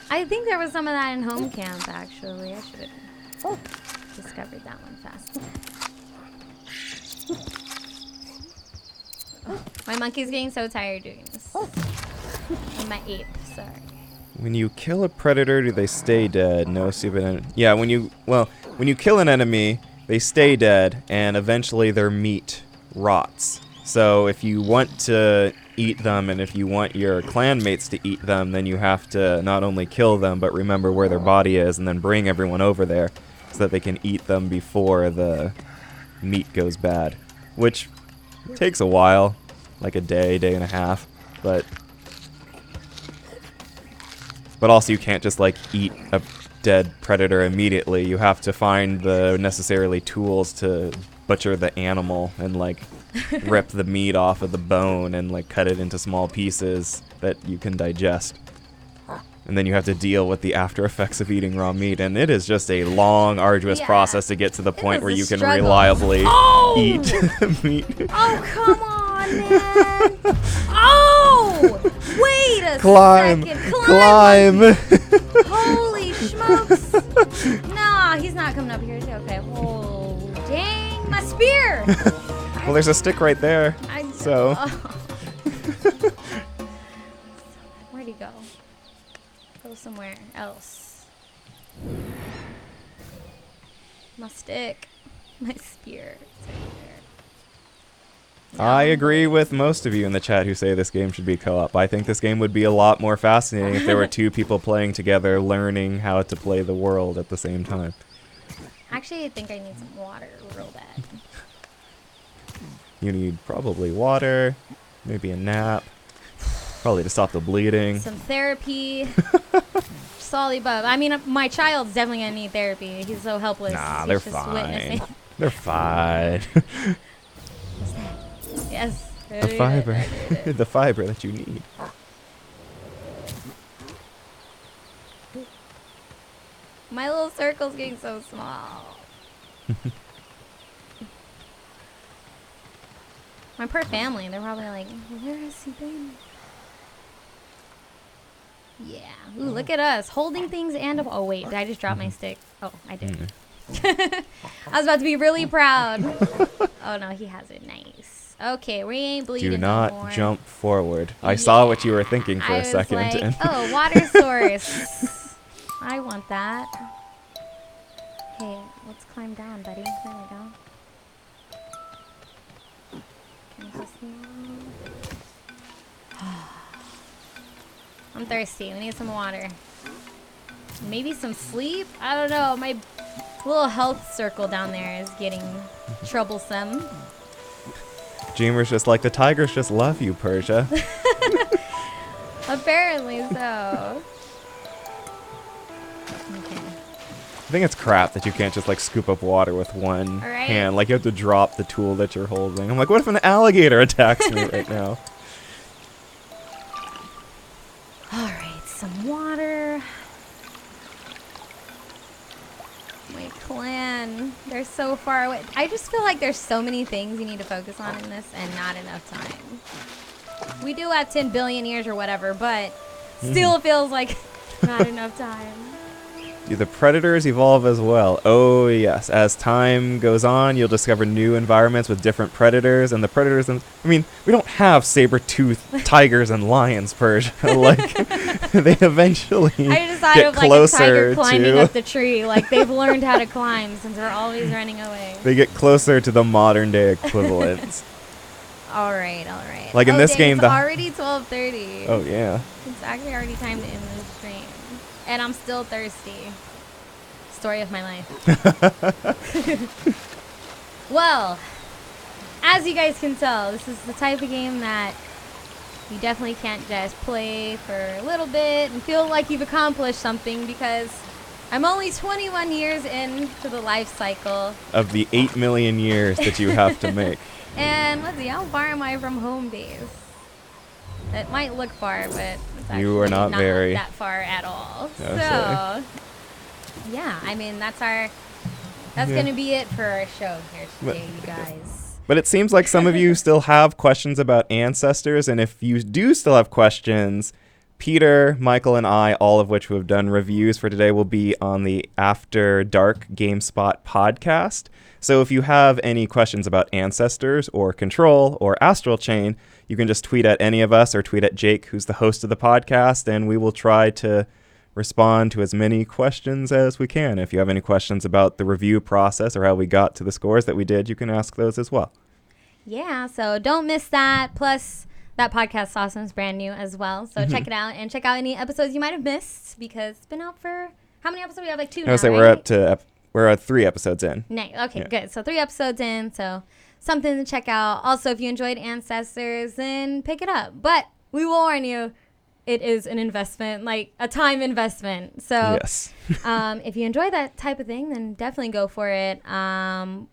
I think there was some of that in home camp actually. I should have discovered that one fast. My monkey's getting so tired doing this. And my ape, sorry. When you kill a predator, do they stay dead? No stupid. Yeah, when you kill an enemy, they stay dead, and eventually their meat rots. So if you want to eat them, and if you want your clanmates to eat them, then you have to not only kill them, but remember where their body is, and then bring everyone over there so that they can eat them before the meat goes bad. Which takes a while, like a day, day and a half, but also you can't just like eat a dead predator immediately. You have to find the necessarily tools to butcher the animal and like rip the meat off of the bone and like cut it into small pieces that you can digest. And then you have to deal with the after effects of eating raw meat, and it is just a long, arduous process to get to the point where you can reliably eat meat. Oh, come on, man! Oh! Wait a second! Climb! Holy smokes! Nah, he's not coming up here. Okay. Oh, dang, my spear! Well, there's a stick right there. So. Where'd he go? Go somewhere else. My stick. My spear. It's right there. I agree with most of you in the chat who say this game should be co-op. I think this game would be a lot more fascinating if there were 2 people playing together, learning how to play the world at the same time. Actually, I think I need some water real bad. You need probably water, maybe a nap, probably to stop the bleeding. Some therapy. Just all the above. I mean, my child's definitely gonna need therapy. He's so helpless. Nah, He's they're just fine. witnessing. They're fine. What's that? Yes. The fiber. The fiber that you need. My little circle's getting so small. My poor family, they're probably like, where has he been? Yeah. Ooh, look at us. Holding things and... Oh, wait. Did I just drop my stick? Oh, I did. I was about to be really proud. Oh, no. He has it. Nice. Okay. We ain't bleeding Do no not more. jump forward. I saw what you were thinking for I a second. was like, And oh, water source. I want that. Hey, let's climb down, buddy. There we go. I'm thirsty. We need some water. maybe some sleep. I don't know. My little health circle down there is getting troublesome. Dreamer's just like, the tigers just love you, Persia. Apparently so. Okay. I think it's crap that you can't just like scoop up water with one All right. hand. Like you have to drop the tool that you're holding. I'm like, what if an alligator attacks me right now? All right, some water. My clan, they're so far away. I just feel like there's so many things you need to focus on in this and not enough time. We do have 10 billion years or whatever, but still feels like not enough time. Do the predators evolve as well? Oh, yes. As time goes on, you'll discover new environments with different predators, and the predators... I mean, we don't have saber-toothed tigers and lions, Persia. Like, they eventually I just thought get of like a closer tiger climbing to... up the tree. Like they've learned how to climb since we're always running away. They get closer to the modern-day equivalents. All right, all right. Like in this game, it's the... already 12:30. Oh, yeah. It's actually already time to end this stream. And I'm still thirsty. Story of my life. Well, as you guys can tell, this is the type of game that you definitely can't just play for a little bit and feel like you've accomplished something, because I'm only 21 years into the life cycle Of the 8 million years that you have to make. And let's see, how far am I from home base? It might look far, but it's actually You are not very- that far at all. Yeah, So, yeah, I mean, that's Yeah. going to be it for our show here today, you guys. But it seems like some of you still have questions about ancestors, and if you do still have questions, Peter, Michael, and I, all of which who have done reviews for today, will be on the After Dark GameSpot podcast. So if you have any questions about ancestors or Control or Astral Chain, you can just tweet at any of us or tweet at Jake, who's the host of the podcast, and we will try to respond to as many questions as we can. If you have any questions about the review process or how we got to the scores that we did, you can ask those as well. Yeah, so don't miss that. Plus, that podcast awesome is brand new as well. So check it out, and check out any episodes you might have missed, because it's been out for, how many episodes? We have like 2 now, I would say right? we're at 3 episodes in. Nice. Okay, Yeah. good. So 3 episodes in, so something to check out. Also, if you enjoyed Ancestors, then pick it up. But we will warn you, it is an investment, like a time investment. So Yes. if you enjoy that type of thing, then definitely go for it.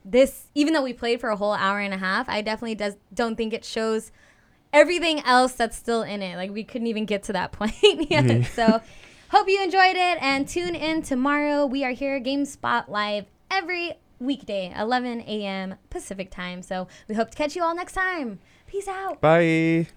This, even though we played for a whole hour and a half, I definitely don't think it shows everything else that's still in it. Like, we couldn't even get to that point yet. So hope you enjoyed it, and tune in tomorrow. We are here, GameSpot Live, every weekday, 11 a.m. Pacific time. So we hope to catch you all next time. Peace out. Bye.